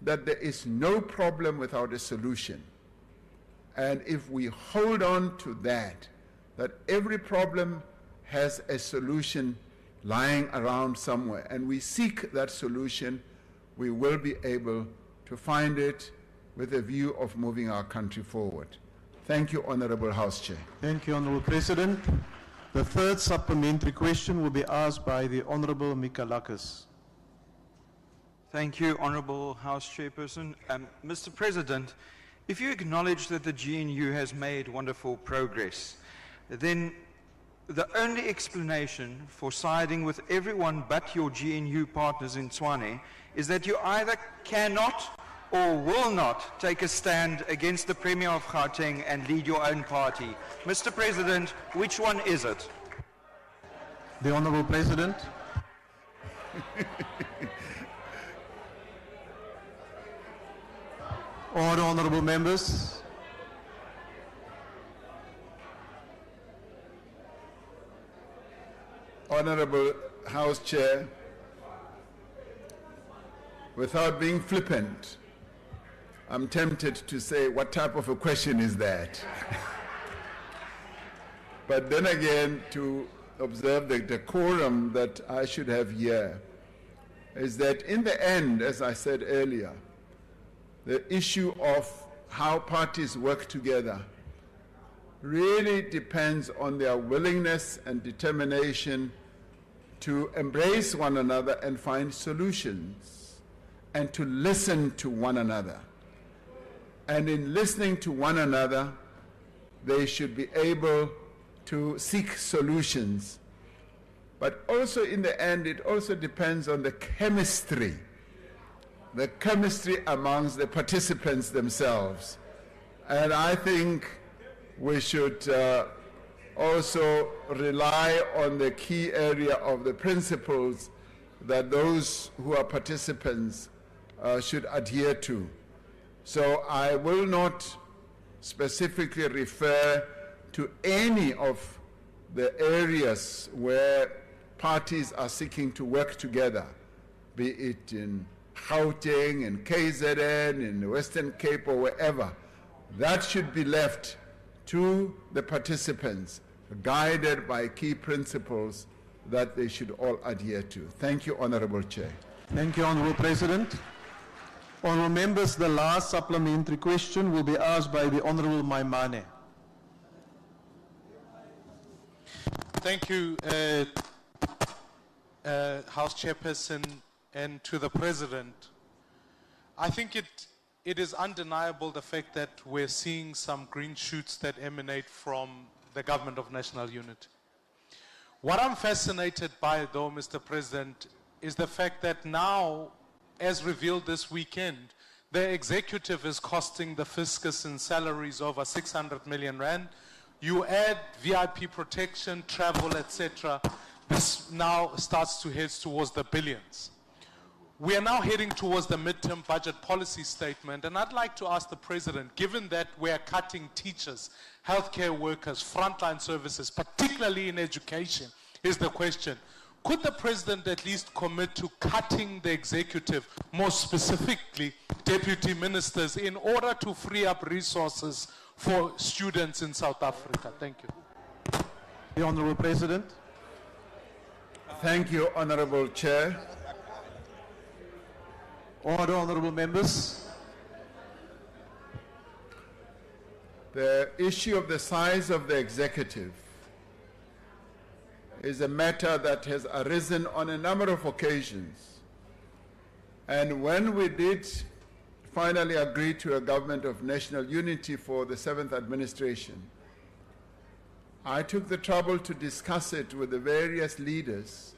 that there is no problem without a solution. And if we hold on to that every problem has a solution lying around somewhere, and we seek that solution, we will be able to find it with a view of moving our country forward. Thank you, Honorable House Chair. Thank you, Honorable President. The third supplementary question will be asked by the Honorable Mikalakis. Thank you, Honorable House Chairperson. Mr. President, if you acknowledge that the GNU has made wonderful progress, then the only explanation for siding with everyone but your GNU partners in Tshwane is that you either cannot or will not take a stand against the Premier of Gauteng and lead your own party. Mr. President, which one is it? The Honorable President. Order, honorable members. Honorable House Chair, without being flippant, I'm tempted to say, what type of a question is that? But then again, to observe the decorum that I should have here, is that in the end, as I said earlier, the issue of how parties work together really depends on their willingness and determination to embrace one another and find solutions and to listen to one another. And in listening to one another, they should be able to seek solutions. But also in the end, it also depends on the chemistry amongst the participants themselves. And I think we should also rely on the key area of the principles that those who are participants should adhere to. So I will not specifically refer to any of the areas where parties are seeking to work together, be it in Gauteng, in KZN, in the Western Cape, or wherever. That should be left to the participants, guided by key principles that they should all adhere to. Thank you, Honorable Chair. Thank you, Honorable President. Honorable members, the last supplementary question will be asked by the Honorable Maimane. Thank you, House Chairperson, and to the President. I think it is undeniable the fact that we're seeing some green shoots that emanate from the Government of National Unity. What I'm fascinated by, though, Mr. President, is the fact that now, as revealed this weekend, the executive is costing the fiscus in salaries over 600 million rand. You add VIP protection, travel, etc. This now starts to head towards the billions. We are now heading towards the midterm budget policy statement, and I'd like to ask the President, given that we are cutting teachers, healthcare workers, frontline services, particularly in education, is the question, could the President at least commit to cutting the executive, more specifically deputy ministers, in order to free up resources for students in South Africa? Thank you. The Honorable President. Thank you, Honorable Chair. Order, honorable members. The issue of the size of the executive is a matter that has arisen on a number of occasions. And when we did finally agree to a government of national unity for the 7th administration, I took the trouble to discuss it with the various leaders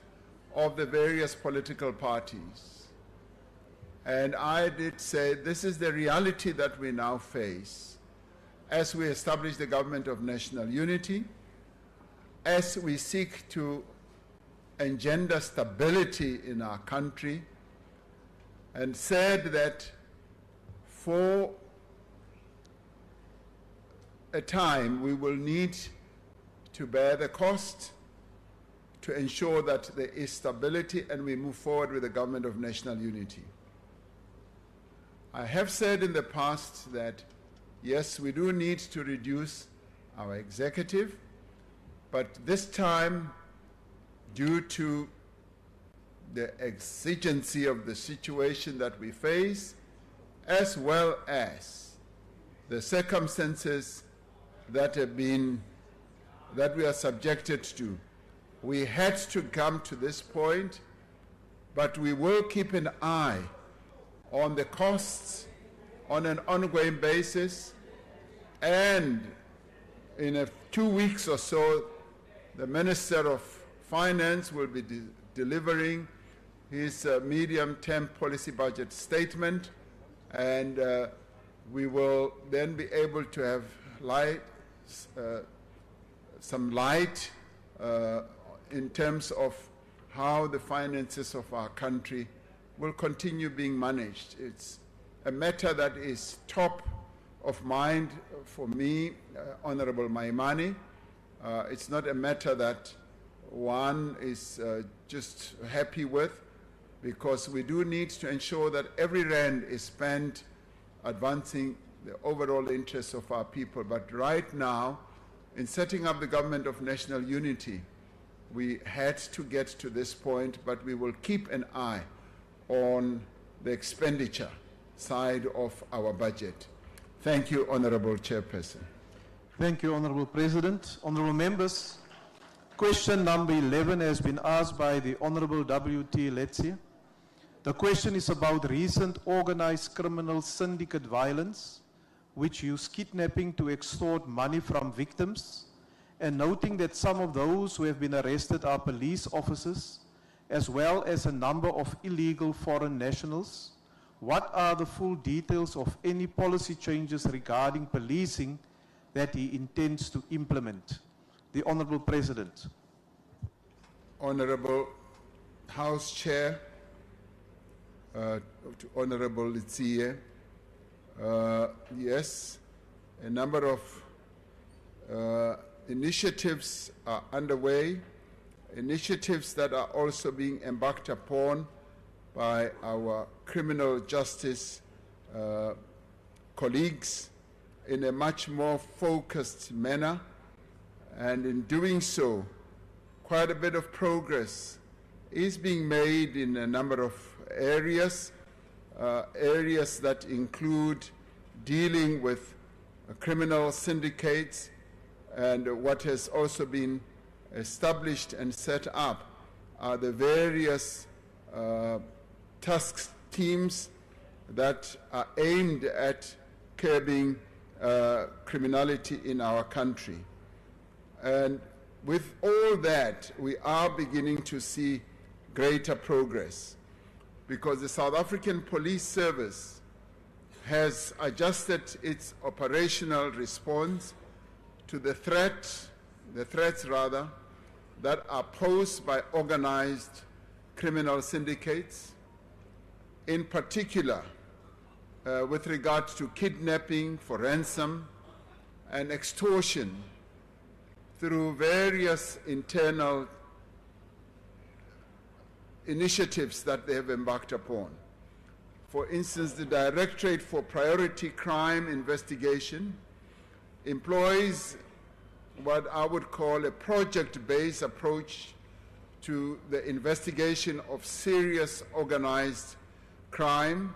of the various political parties. And I did say, this is the reality that we now face as we establish the government of national unity, as we seek to engender stability in our country, and said that for a time we will need to bear the cost to ensure that there is stability and we move forward with the government of national unity. I have said in the past that, yes, we do need to reduce our executive, but this time, due to the exigency of the situation that we face, as well as the circumstances that we are subjected to, we had to come to this point, but we will keep an eye on the costs on an ongoing basis, and in 2 weeks or so, the Minister of Finance will be delivering his medium-term policy budget statement, and we will then be able to have some light in terms of how the finances of our country will continue being managed. It's a matter that is top of mind for me, Honorable Maimane. It's not a matter that one is just happy with, because we do need to ensure that every rand is spent advancing the overall interests of our people. But right now, in setting up the government of national unity, we had to get to this point, but we will keep an eye on the expenditure side of our budget. Thank you, Honorable Chairperson. Thank you, Honorable President. Honorable members, question number 11 has been asked by the Honorable W.T. Letsie. The question is about recent organized criminal syndicate violence, which use kidnapping to extort money from victims, and noting that some of those who have been arrested are police officers, as well as a number of illegal foreign nationals. What are the full details of any policy changes regarding policing that he intends to implement? The Honorable President. Honorable House Chair, to Honorable Letsie, yes, a number of initiatives are underway, initiatives that are also being embarked upon by our criminal justice colleagues in a much more focused manner, and in doing so, quite a bit of progress is being made in a number of areas, areas that include dealing with criminal syndicates, and what has also been established and set up are the various task teams that are aimed at curbing criminality in our country. And with all that, we are beginning to see greater progress, because the South African Police Service has adjusted its operational response to the threats that are posed by organized criminal syndicates, in particular with regard to kidnapping for ransom and extortion through various internal initiatives that they have embarked upon. For instance, the Directorate for Priority Crime Investigation employs what I would call a project-based approach to the investigation of serious organized crime,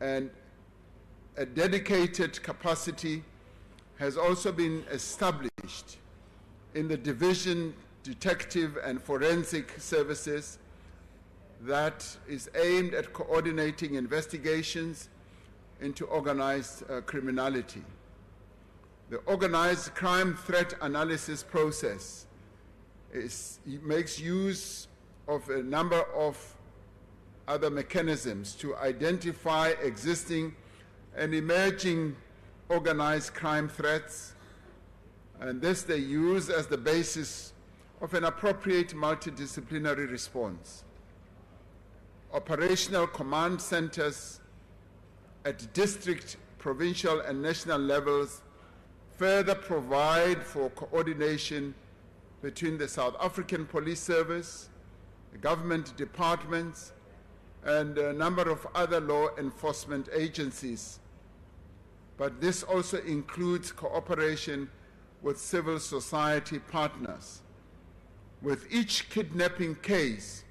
and a dedicated capacity has also been established in the Division Detective and Forensic Services that is aimed at coordinating investigations into organized criminality. The organized crime threat analysis process makes use of a number of other mechanisms to identify existing and emerging organized crime threats, and this they use as the basis of an appropriate multidisciplinary response. Operational command centers at district, provincial, and national levels further provide for coordination between the South African Police Service, the government departments, and a number of other law enforcement agencies. But this also includes cooperation with civil society partners. With each kidnapping case,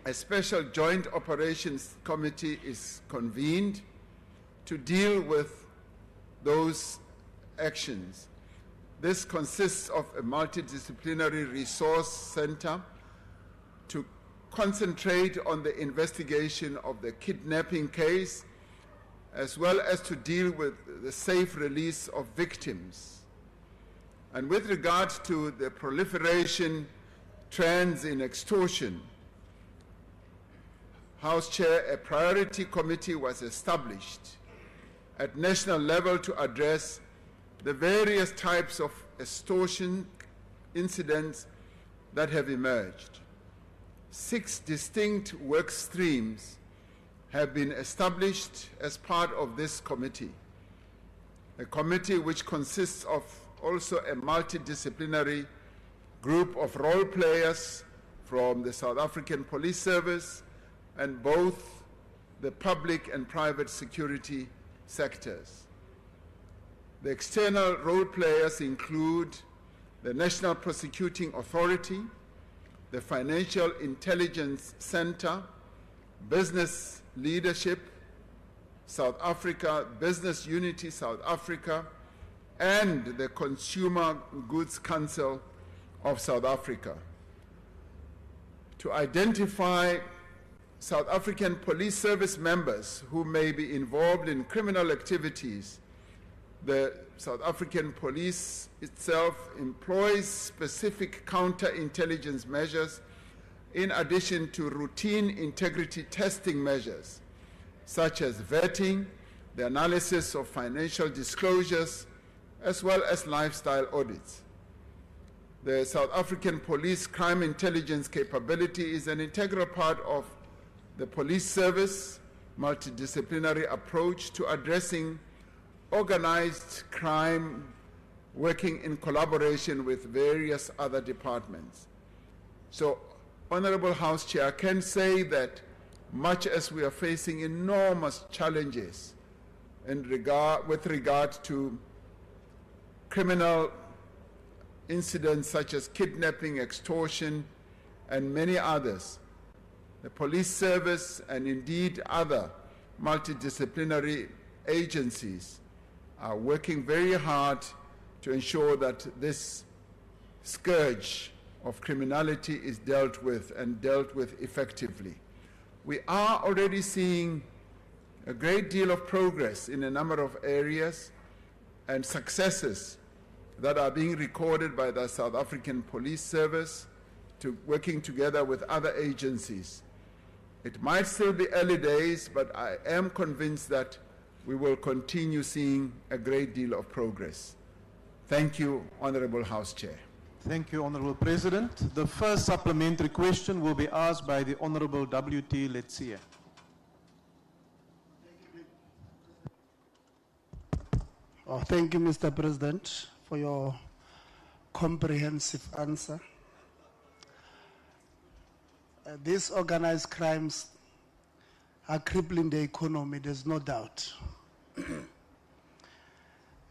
a special joint operations committee is convened to deal with those actions. This consists of a multidisciplinary resource center to concentrate on the investigation of the kidnapping case, as well as to deal with the safe release of victims. And with regard to the proliferation trends in extortion, House Chair, a priority committee was established at national level to address the various types of extortion incidents that have emerged. 6 distinct work streams have been established as part of this committee. A committee which consists of also a multidisciplinary group of role players from the South African Police Service and both the public and private security sectors. The external role players include the National Prosecuting Authority, the Financial Intelligence Center, business leadership, South Africa, Business Unity South Africa, and the Consumer Goods Council of South Africa to identify South African police service members who may be involved in criminal activities. The South African police itself employs specific counterintelligence measures in addition to routine integrity testing measures, such as vetting, the analysis of financial disclosures, as well as lifestyle audits. The South African Police Crime Intelligence capability is an integral part of the police service multidisciplinary approach to addressing organized crime, working in collaboration with various other departments. So, Honorable House Chair, I can say that much as we are facing enormous challenges with regard to criminal incidents such as kidnapping, extortion, and many others, the police service and indeed other multidisciplinary agencies are working very hard to ensure that this scourge of criminality is dealt with and dealt with effectively. We are already seeing a great deal of progress in a number of areas and successes that are being recorded by the South African Police Service working together with other agencies. It might still be early days, but I am convinced that we will continue seeing a great deal of progress. Thank you, Honorable House Chair. Thank you, Honorable President. The first supplementary question will be asked by the Honorable W.T. Letsia. Oh, thank you, Mr. President, for your comprehensive answer. These organized crimes are crippling the economy, there's no doubt.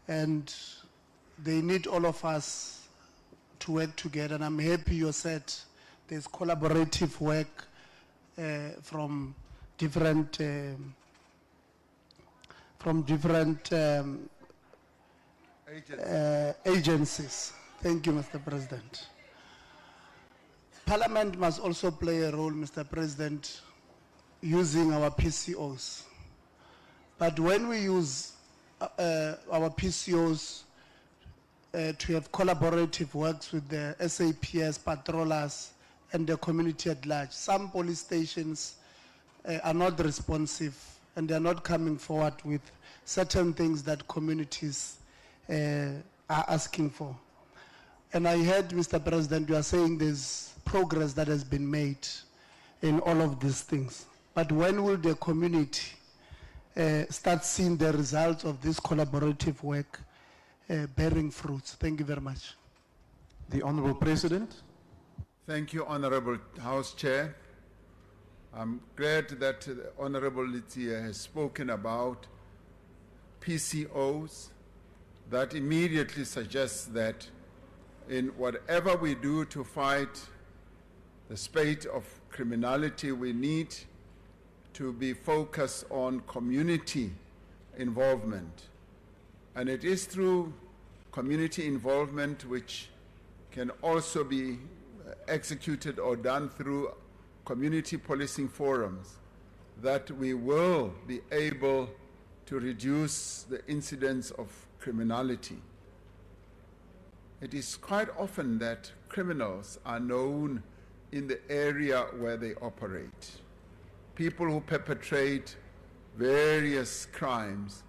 And they need all of us to work together, and I'm happy you said there's collaborative work from different agencies. Thank you, Mr. President. Parliament must also play a role, Mr. President, using our PCOs. But when we use our PCOs to have collaborative works with the SAPS, patrollers, and the community at large, some police stations are not responsive and they're not coming forward with certain things that communities are asking for. And I heard, Mr. President, you are saying there's progress that has been made in all of these things. But when will the community start seeing the results of this collaborative work bearing fruits? Thank you very much. The Honorable President. Thank you, Honorable House Chair. I'm glad that the Honorable Letsia has spoken about PCOs. That immediately suggests that in whatever we do to fight the spate of criminality, we need to be focused on community involvement. And it is through community involvement, which can also be executed or done through community policing forums, that we will be able to reduce the incidence of criminality. It is quite often that criminals are known in the area where they operate. People who perpetrate various crimes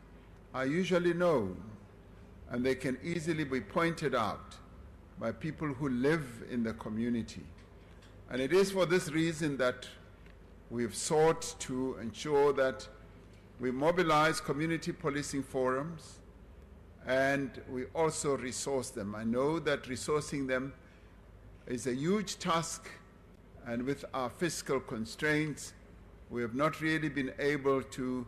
are usually known, and they can easily be pointed out by people who live in the community. And it is for this reason that we've sought to ensure that we mobilize community policing forums, and we also resource them. I know that resourcing them is a huge task, and with our fiscal constraints, we have not really been able to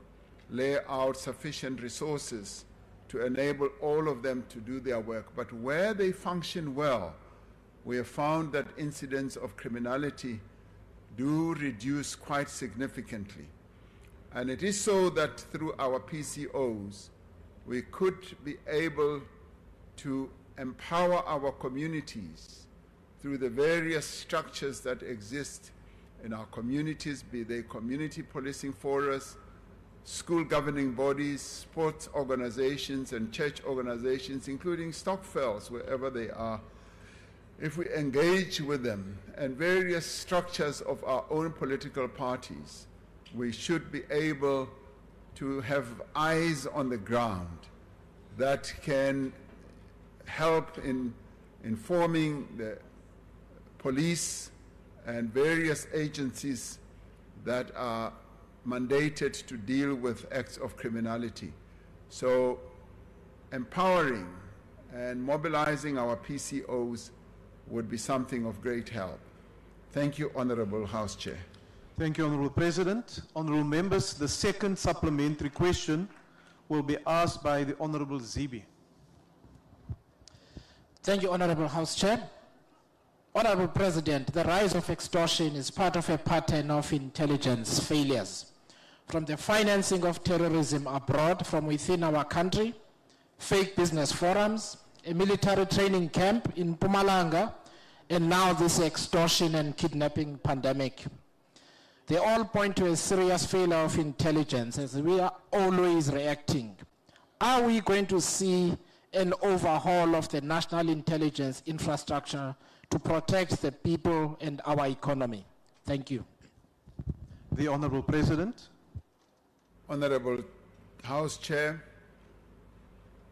lay out sufficient resources to enable all of them to do their work. But where they function well, we have found that incidents of criminality do reduce quite significantly. And it is so that through our PCOs, we could be able to empower our communities through the various structures that exist in our communities, be they community policing forums, school governing bodies, sports organizations, and church organizations, including Stockfells, wherever they are. If we engage with them and various structures of our own political parties, we should be able to have eyes on the ground that can help in informing the police and various agencies that are mandated to deal with acts of criminality. So empowering and mobilizing our PCOs would be something of great help. Thank you, Honorable House Chair. Thank you, Honorable President. Honorable members, the second supplementary question will be asked by the Honorable Zibi. Thank you, Honorable House Chair. Honorable President, the rise of extortion is part of a pattern of intelligence failures. From the financing of terrorism abroad from within our country, fake business forums, a military training camp in Mpumalanga, and now this extortion and kidnapping pandemic. They all point to a serious failure of intelligence as we are always reacting. Are we going to see an overhaul of the national intelligence infrastructure to protect the people and our economy? Thank you. The Honorable President. Honorable House Chair,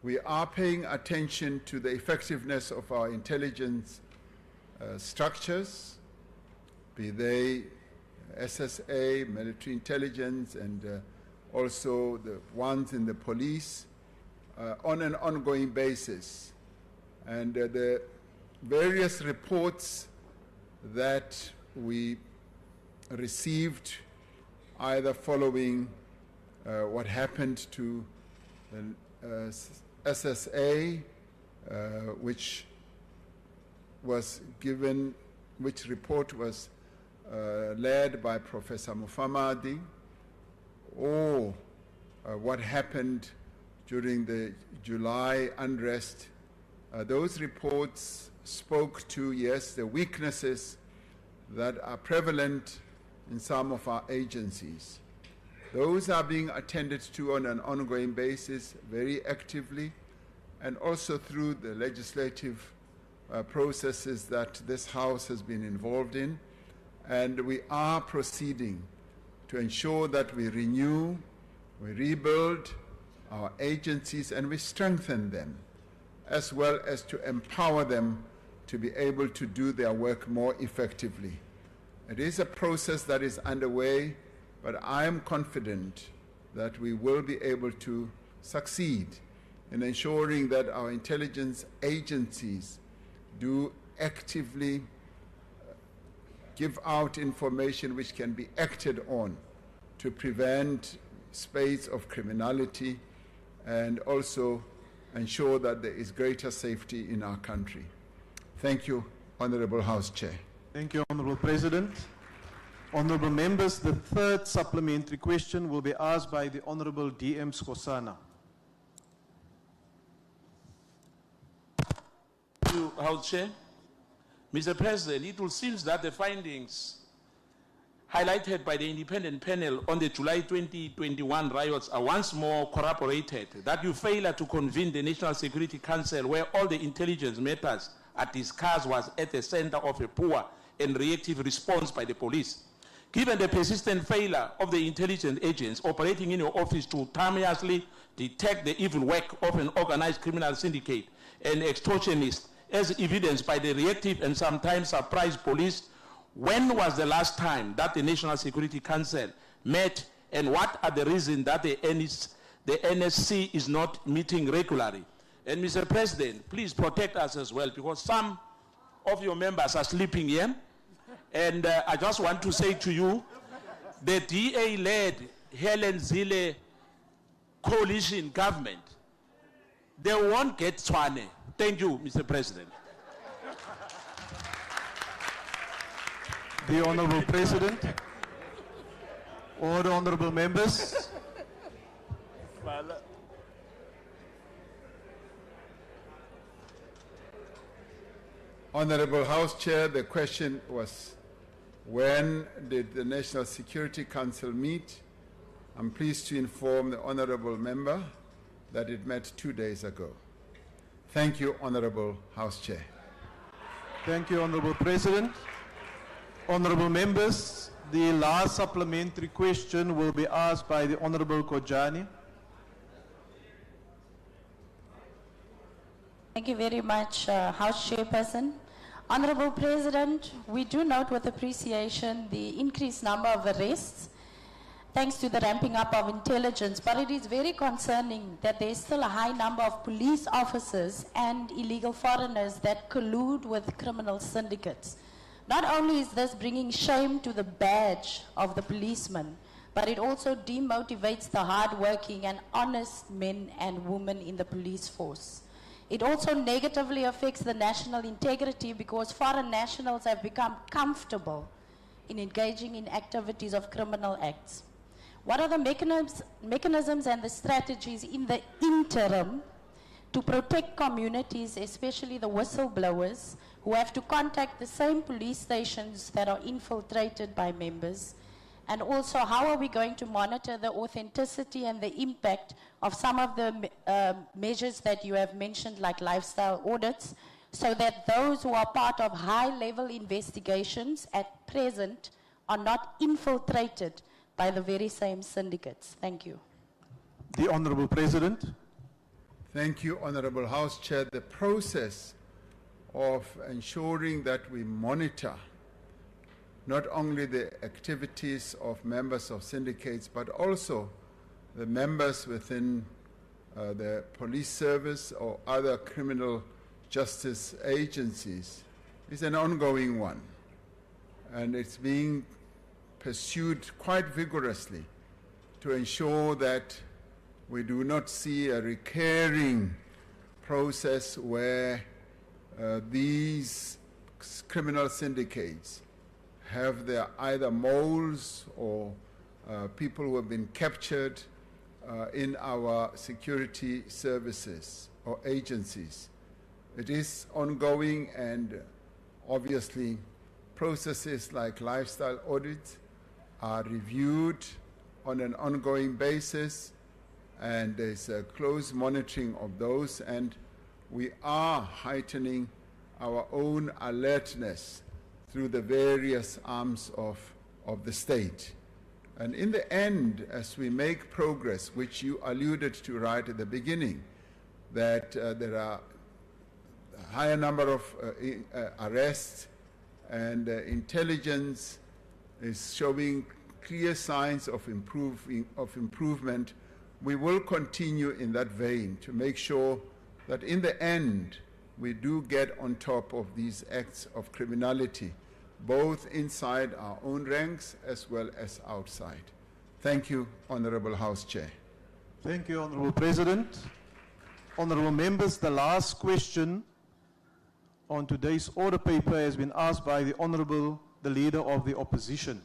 we are paying attention to the effectiveness of our intelligence structures, be they SSA, military intelligence, and also the ones in the police, on an ongoing basis. And the various reports that we received, either following what happened to the SSA, which report was led by Professor Mufamadi, or what happened during the July unrest. Those reports spoke to, yes, the weaknesses that are prevalent in some of our agencies. Those are being attended to on an ongoing basis very actively, and also through the legislative processes that this House has been involved in. And we are proceeding to ensure that we renew, we rebuild our agencies, and we strengthen them, as well as to empower them to be able to do their work more effectively. It is a process that is underway, but I am confident that we will be able to succeed in ensuring that our intelligence agencies do actively give out information which can be acted on to prevent spades of criminality and also ensure that there is greater safety in our country. Thank you, Honorable House Chair. Thank you, Honorable President. Honorable members, the third supplementary question will be asked by the Honorable D.M. Skosana. Thank you, House Chair. Mr. President, it will seem that the findings highlighted by the independent panel on the July 2021 riots are once more corroborated, that you failed to convene the National Security Council where all the intelligence matters are discussed was at the center of a poor and reactive response by the police. Given the persistent failure of the intelligence agents operating in your office to timelessly detect the evil work of an organized criminal syndicate and extortionists, as evidenced by the reactive and sometimes surprise police, when was the last time that the National Security Council met, and what are the reasons that the NSC is not meeting regularly? And Mr. President, please protect us as well, because some of your members are sleeping here. And I just want to say to you, the DA-led Helen Zille coalition government, they won't get Tswane. Thank you, Mr. President. The Honorable President. Order, honorable members. Honorable House Chair, the question was, when did the National Security Council meet? I'm pleased to inform the honorable member that it met 2 days ago. Thank you, Honorable House Chair. Thank you, Honorable President. Honorable members, the last supplementary question will be asked by the Honorable Kojani. Thank you very much, House Chairperson. Honorable President, we do note with appreciation the increased number of arrests thanks to the ramping up of intelligence, but it is very concerning that there is still a high number of police officers and illegal foreigners that collude with criminal syndicates. Not only is this bringing shame to the badge of the policeman, but it also demotivates the hardworking and honest men and women in the police force. It also negatively affects the national integrity because foreign nationals have become comfortable in engaging in activities of criminal acts. What are the mechanisms and the strategies in the interim to protect communities, especially the whistleblowers, who have to contact the same police stations that are infiltrated by members? And also, how are we going to monitor the authenticity and the impact of some of the measures that you have mentioned, like lifestyle audits, so that those who are part of high-level investigations at present are not infiltrated by the very same syndicates? Thank you. The Honorable President. Thank you, Honorable House Chair. The process of ensuring that we monitor not only the activities of members of syndicates, but also the members within the police service or other criminal justice agencies is an ongoing one. And it's being pursued quite vigorously to ensure that we do not see a recurring process where these criminal syndicates have their either moles or people who have been captured in our security services or agencies. It is ongoing, and obviously processes like lifestyle audits are reviewed on an ongoing basis, and there's a close monitoring of those, and we are heightening our own alertness through the various arms of the state. And in the end, as we make progress, which you alluded to right at the beginning, that there are a higher number of arrests, and intelligence is showing clear signs of improvement, we will continue in that vein to make sure that in the end we do get on top of these acts of criminality, both inside our own ranks as well as outside. Thank you, Honorable House Chair. Thank you, Honorable President. Honorable members, the last question on today's order paper has been asked by the Leader of the Opposition.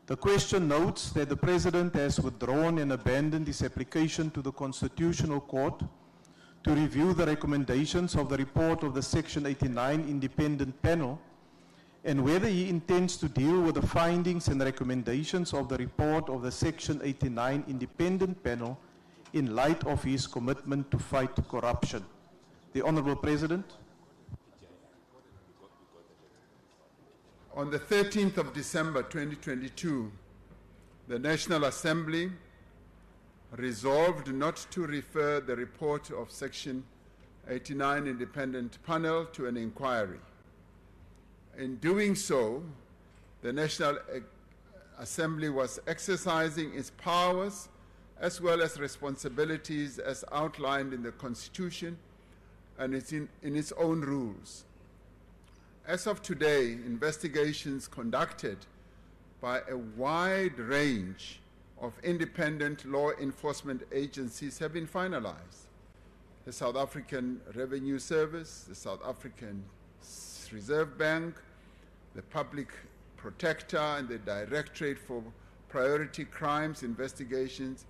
The question notes that the President has withdrawn and abandoned his application to the Constitutional Court to review the recommendations of the report of the Section 89 Independent Panel, and whether he intends to deal with the findings and recommendations of the report of the Section 89 Independent Panel in light of his commitment to fight corruption. The Honorable President. On the 13th of December 2022, the National Assembly resolved not to refer the report of Section 89 Independent Panel to an inquiry. In doing so, the National Assembly was exercising its powers as well as responsibilities as outlined in the Constitution and in its own rules. As of today, investigations conducted by a wide range of independent law enforcement agencies have been finalized. The South African Revenue Service, the South African Reserve Bank, the Public Protector, and the Directorate for priority crimes investigations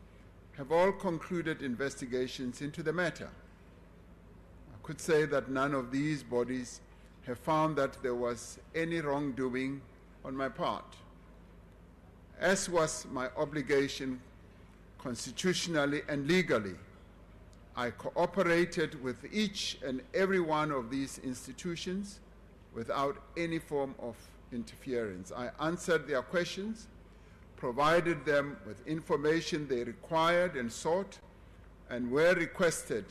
have all concluded investigations into the matter. I could say that none of these bodies have found that there was any wrongdoing on my part. As was my obligation constitutionally and legally, I cooperated with each and every one of these institutions without any form of interference. I answered their questions, provided them with information they required and sought, and where requested,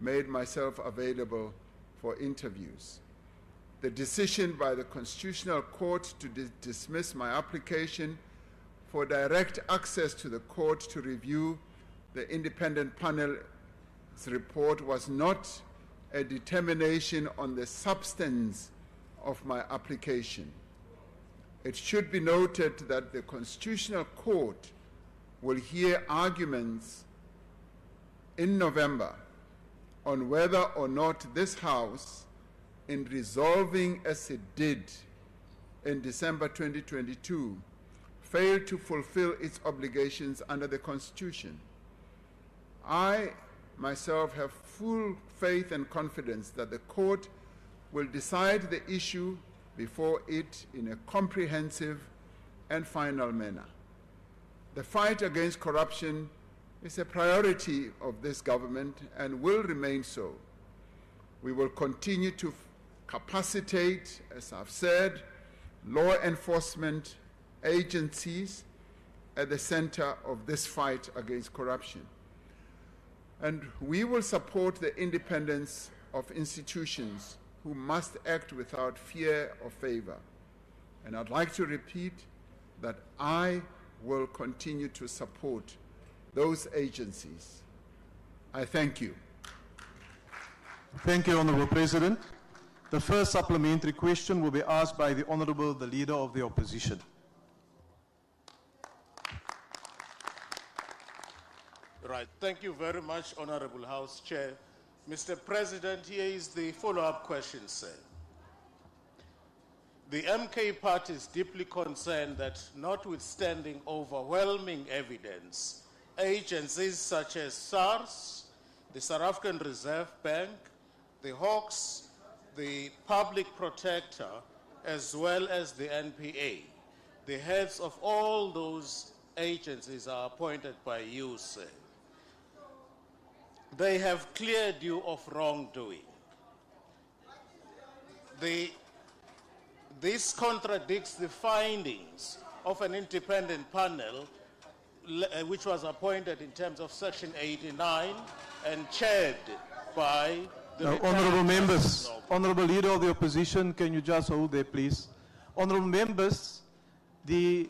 made myself available for interviews. The decision by the Constitutional Court to dismiss my application for direct access to the court to review the independent panel's report was not a determination on the substance of my application. It should be noted that the Constitutional Court will hear arguments in November on whether or not this House, in resolving as it did in December 2022, failed to fulfill its obligations under the Constitution. I myself have full faith and confidence that the Court will decide the issue before it in a comprehensive and final manner. The fight against corruption is a priority of this government and will remain so. We will continue to capacitate, as I've said, law enforcement agencies at the center of this fight against corruption. And we will support the independence of institutions who must act without fear or favor. And I'd like to repeat that I will continue to support those agencies. I thank you. Thank you, Honourable President. The first supplementary question will be asked by the Honourable, the Leader of the Opposition. Right. Thank you very much, Honourable House Chair. Mr. President, here is the follow-up question, sir. The MK Party is deeply concerned that, notwithstanding overwhelming evidence, agencies such as SARS, the South African Reserve Bank, the Hawks, the Public Protector, as well as the NPA, the heads of all those agencies are appointed by you, sir. They have cleared you of wrongdoing. This contradicts the findings of an independent panel which was appointed in terms of Section 89 and chaired by the Honourable members, Honourable Leader of the Opposition, can you just hold there, please? Honourable members, the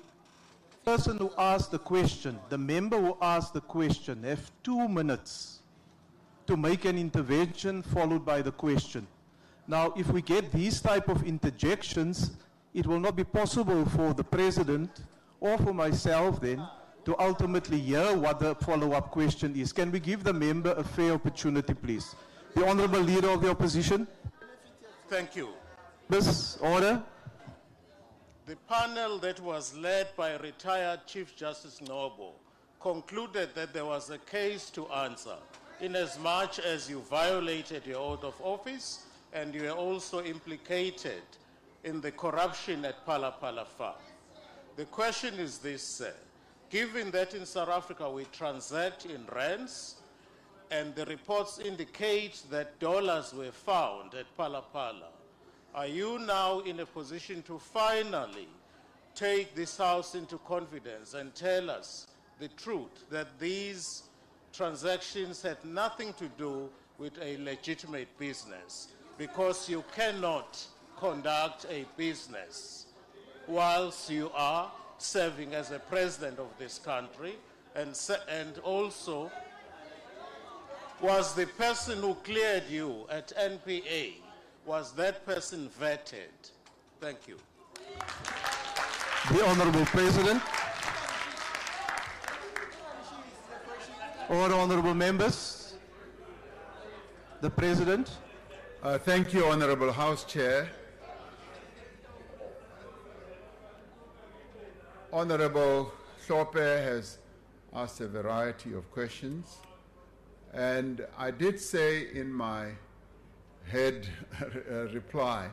person who asked the question, the member who asked the question, have 2 minutes to make an intervention followed by the question. Now, if we get these type of interjections, it will not be possible for the President or for myself then to ultimately hear what the follow-up question is. Can we give the member a fair opportunity, please? The Honourable Leader of the Opposition. Thank you. This order. The panel that was led by retired Chief Justice Nobo concluded that there was a case to answer, inasmuch as you violated your oath of office and you were also implicated in the corruption at Phala Phala Farm. The question is this, sir. Given that in South Africa we transact in rands and the reports indicate that dollars were found at Phala Phala, are you now in a position to finally take this House into confidence and tell us the truth, that these transactions had nothing to do with a legitimate business, because you cannot conduct a business whilst you are serving as a president of this country, and also was the person who cleared you at NPA, was that person vetted? Thank you. The Honourable President. All honourable members, the President. Thank you, Honourable House Chair. Honourable Hlophe has asked a variety of questions. And I did say in my head reply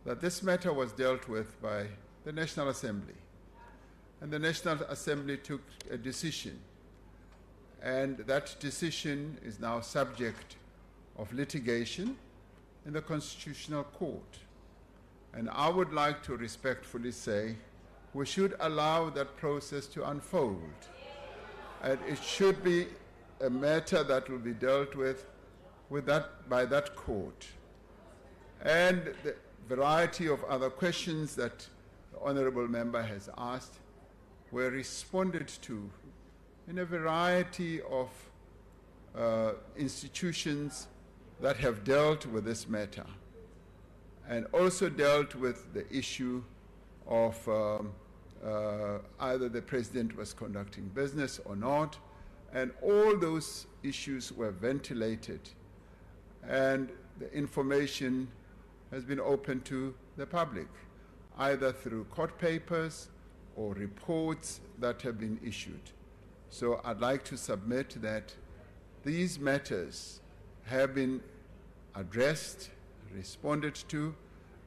that this matter was dealt with by the National Assembly. And the National Assembly took a decision. And that decision is now subject of litigation in the Constitutional Court. And I would like to respectfully say we should allow that process to unfold. And it should be a matter that will be dealt with by that court. And the variety of other questions that the honourable member has asked were responded to in a variety of institutions that have dealt with this matter, and also dealt with the issue of either the president was conducting business or not, and all those issues were ventilated, and the information has been open to the public, either through court papers or reports that have been issued. So I'd like to submit that these matters have been addressed, responded to,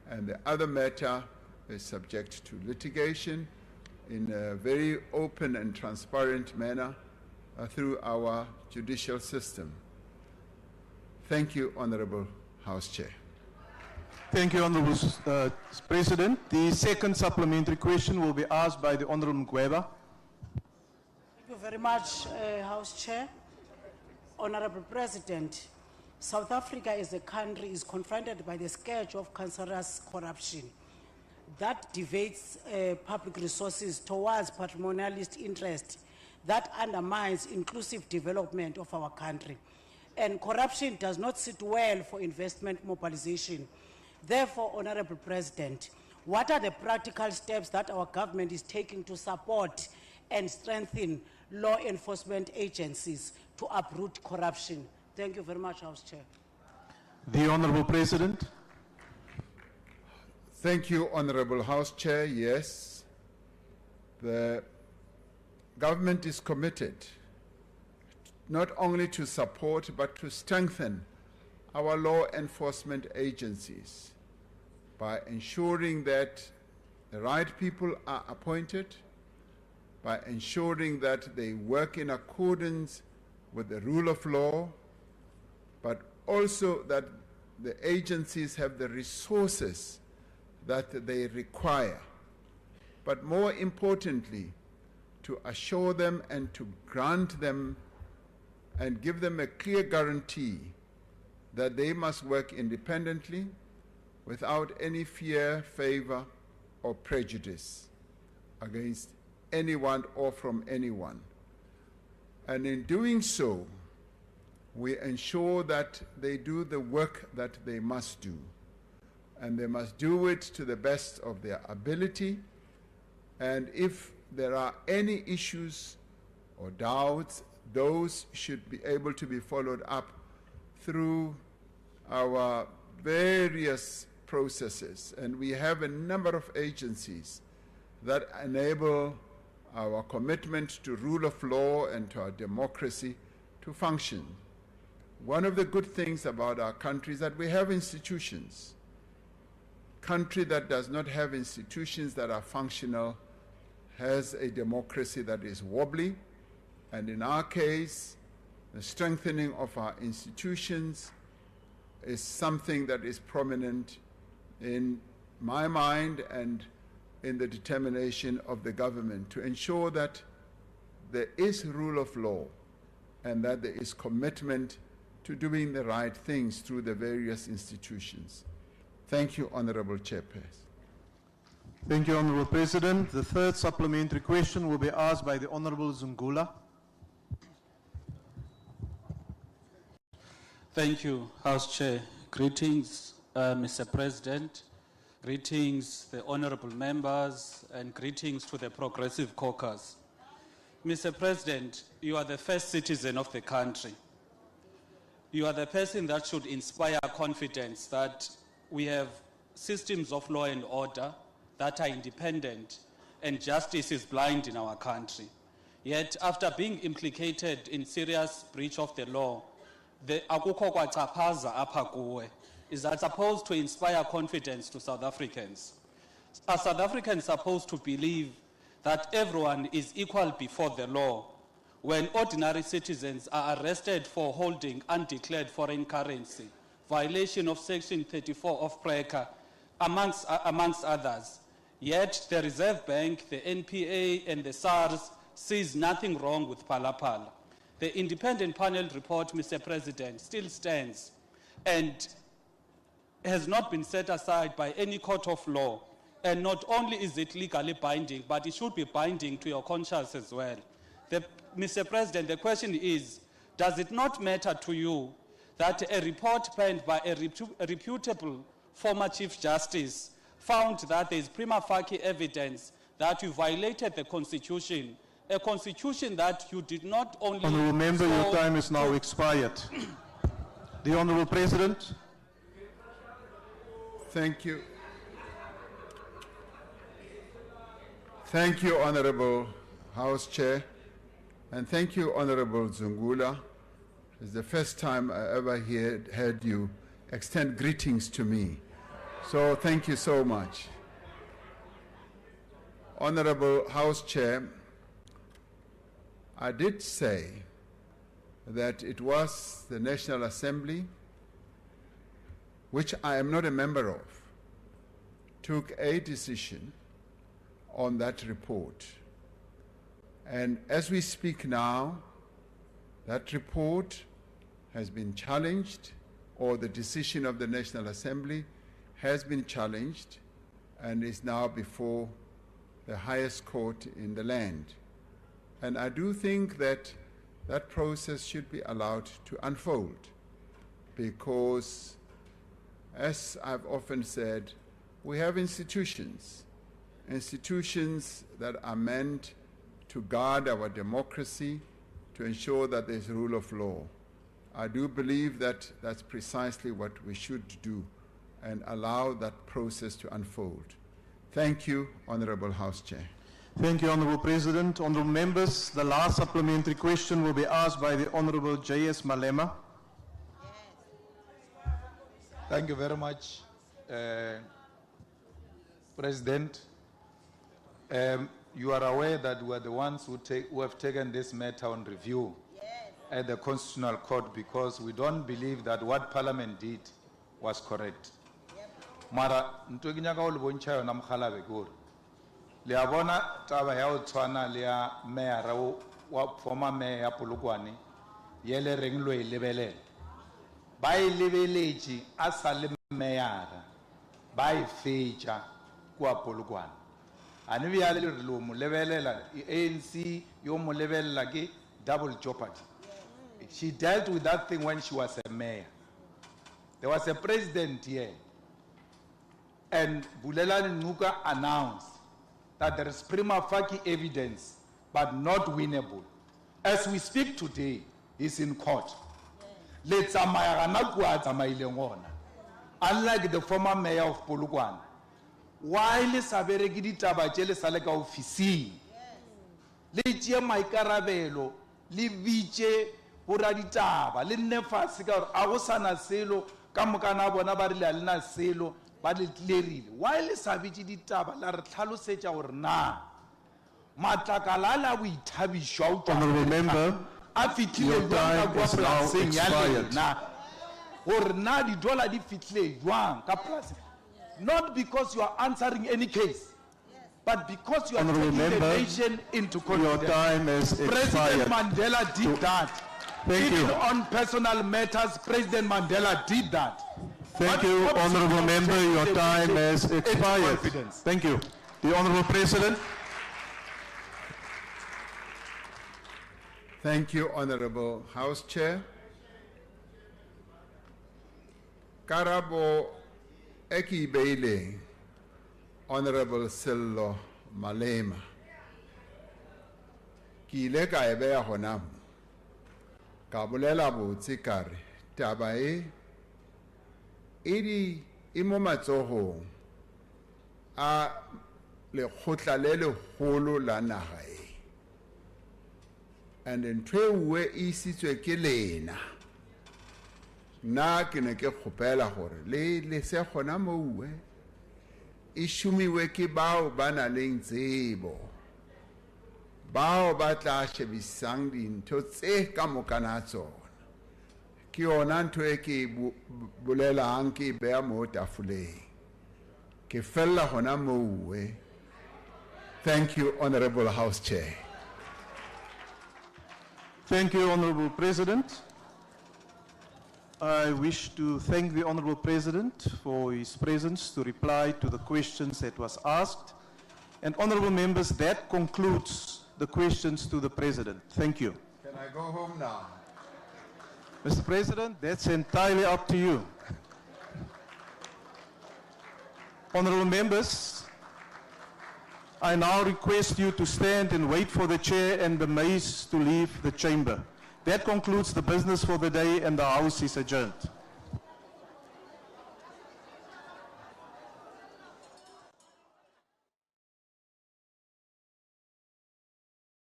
and the other matter is subject to litigation in a very open and transparent manner through our judicial system. Thank you, Honourable House Chair. Thank you, Honourable President. The second supplementary question will be asked by the Honourable Mgweba. Thank you very much, House Chair. Honourable President, South Africa as a country is confronted by the scourge of cancerous corruption that divides public resources towards patrimonialist interest that undermines inclusive development of our country. And corruption does not sit well for investment mobilization. Therefore, Honourable President, what are the practical steps that our government is taking to support and strengthen law enforcement agencies to uproot corruption? Thank you very much, House Chair. The Honourable President. Thank you, Honourable House Chair. Yes, the government is committed not only to support but to strengthen our law enforcement agencies by ensuring that the right people are appointed, by ensuring that they work in accordance with the rule of law, but also that the agencies have the resources that they require. But more importantly, to assure them and to grant them and give them a clear guarantee that they must work independently without any fear, favor, or prejudice against anyone or from anyone. And in doing so, we ensure that they do the work that they must do. And they must do it to the best of their ability. And if there are any issues or doubts, those should be able to be followed up through our various processes. And we have a number of agencies that enable our commitment to rule of law and to our democracy to function. One of the good things about our country is that we have institutions. Country that does not have institutions that are functional has a democracy that is wobbly. And in our case, the strengthening of our institutions is something that is prominent in my mind and in the determination of the government to ensure that there is rule of law and that there is commitment to doing the right things through the various institutions. Thank you, Honourable Chairperson. Thank you, Honourable President. The third supplementary question will be asked by the Honourable Zungula. Thank you, House Chair. Greetings, Mr. President. Greetings, the honourable members, and greetings to the Progressive Caucus. Mr. President, you are the first citizen of the country. You are the person that should inspire confidence that we have systems of law and order that are independent and justice is blind in our country. Yet, after being implicated in serious breach of the law, the akukho kwachaphaza apha kuwe is that supposed to inspire confidence to South Africans. Are South Africans supposed to believe that everyone is equal before the law when ordinary citizens are arrested for holding undeclared foreign currency, violation of Section 34 of PRECA, amongst others? Yet the Reserve Bank, the NPA, and the SARS sees nothing wrong with Palapala. The independent panel report, Mr. President, still stands and has not been set aside by any court of law. And not only is it legally binding, but it should be binding to your conscience as well. Mr. President, the question is, does it not matter to you that a report penned by a reputable former Chief Justice found that there is prima facie evidence that you violated the Constitution, a Constitution that you did not only... Honourable Member, your time is now expired. The Honourable President. Thank you. Thank you, Honourable House Chair, and thank you, Honourable Zungula. It's the first time I ever heard you extend greetings to me. So thank you so much. Honourable House Chair, I did say that it was the National Assembly, which I am not a member of, took a decision on that report. And as we speak now, that report has been challenged, or the decision of the National Assembly has been challenged and is now before the highest court in the land. And I do think that that process should be allowed to unfold, because, as I've often said, we have institutions that are meant to guard our democracy, to ensure that there's rule of law. I do believe that that's precisely what we should do and allow that process to unfold. Thank you, Honourable House Chair. Thank you, Honourable President. Honourable Members, the last supplementary question will be asked by the Honourable J.S. Malema. Thank you very much, President. You are aware that we are the ones who have taken this matter on review at the Constitutional Court, because we don't believe that what Parliament did was correct. Mara ntokinyaka o le bontsha yona mogalabe gore le a bona taba ya o tshwana le ya mayor wa former mayor ya Polokwane yele reng lo e lebelela ba e lebeletše a sa le mayor ba e fetša kwa Polokwane ane bja le re lo mo lebelela ANC yo mo lebelela ke double jeopardy. She dealt with that thing when she was a mayor. There was a president here, and Bulelani Nuka announced that there is prima facie evidence, but not winnable. As we speak today, he's in court. Unlike the former mayor of Polokwane, while Saberegi ditaba tšele sa le ka ofising, le tšea maikarabelo, le bitše boraditaba, le nne fase ka gore a go sana selo ka moka na bona ba rile a lena selo ba le tlerile. While sa bitše ditaba la re tlhalosetša gore na matlakala a la boithabišwa o Honourable Member, a fitlhile jwang ka kwa polaseng ya lena gore na didola di fitlhile jwang ka polaseng. Not because you are answering any case, but because you are Honourable taking Member, the nation into confidence. your time has expired. President Mandela did that. Thank Even you. on personal matters, President Mandela did that. Thank you, Honourable Member. Your time has expired. Thank you. The Honourable President. Thank you, Honourable House Chair. Karabo Eki Beile, Honourable Cyril Malema. Ki ile ka ebe ya hona ka bolela botse kare taba e di imo matsogo a lekgotla le legolo la naga e. And ntho e nngwe e isitswe ke lena. Nna ke ne ke kgopela gore le se gona moo e šomiwe ke bao ba nang le tsebo, bao ba tla shebisang dintho tse ka mokana tsona. Ke yona ntho e ke bolelang ke beya mo tafoleng. Ke fella gona moo. Thank you, Honorable House Chair. Thank you, Honorable President. I wish to thank the Honorable President for his presence to reply to the questions that was asked. And Honorable Members, that concludes the questions to the President. Thank you. Can I go home now? Mr. President, that's entirely up to you. Honorable Members, I now request you to stand and wait for the Chair and the maids to leave the chamber. That concludes the business for the day, and the House is adjourned.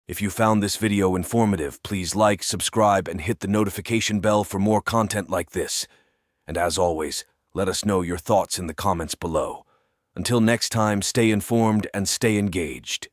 If you found this video informative, please like, subscribe, and hit the notification bell for more content like this. And as always, let us know your thoughts in the comments below. Until next time, stay informed and stay engaged.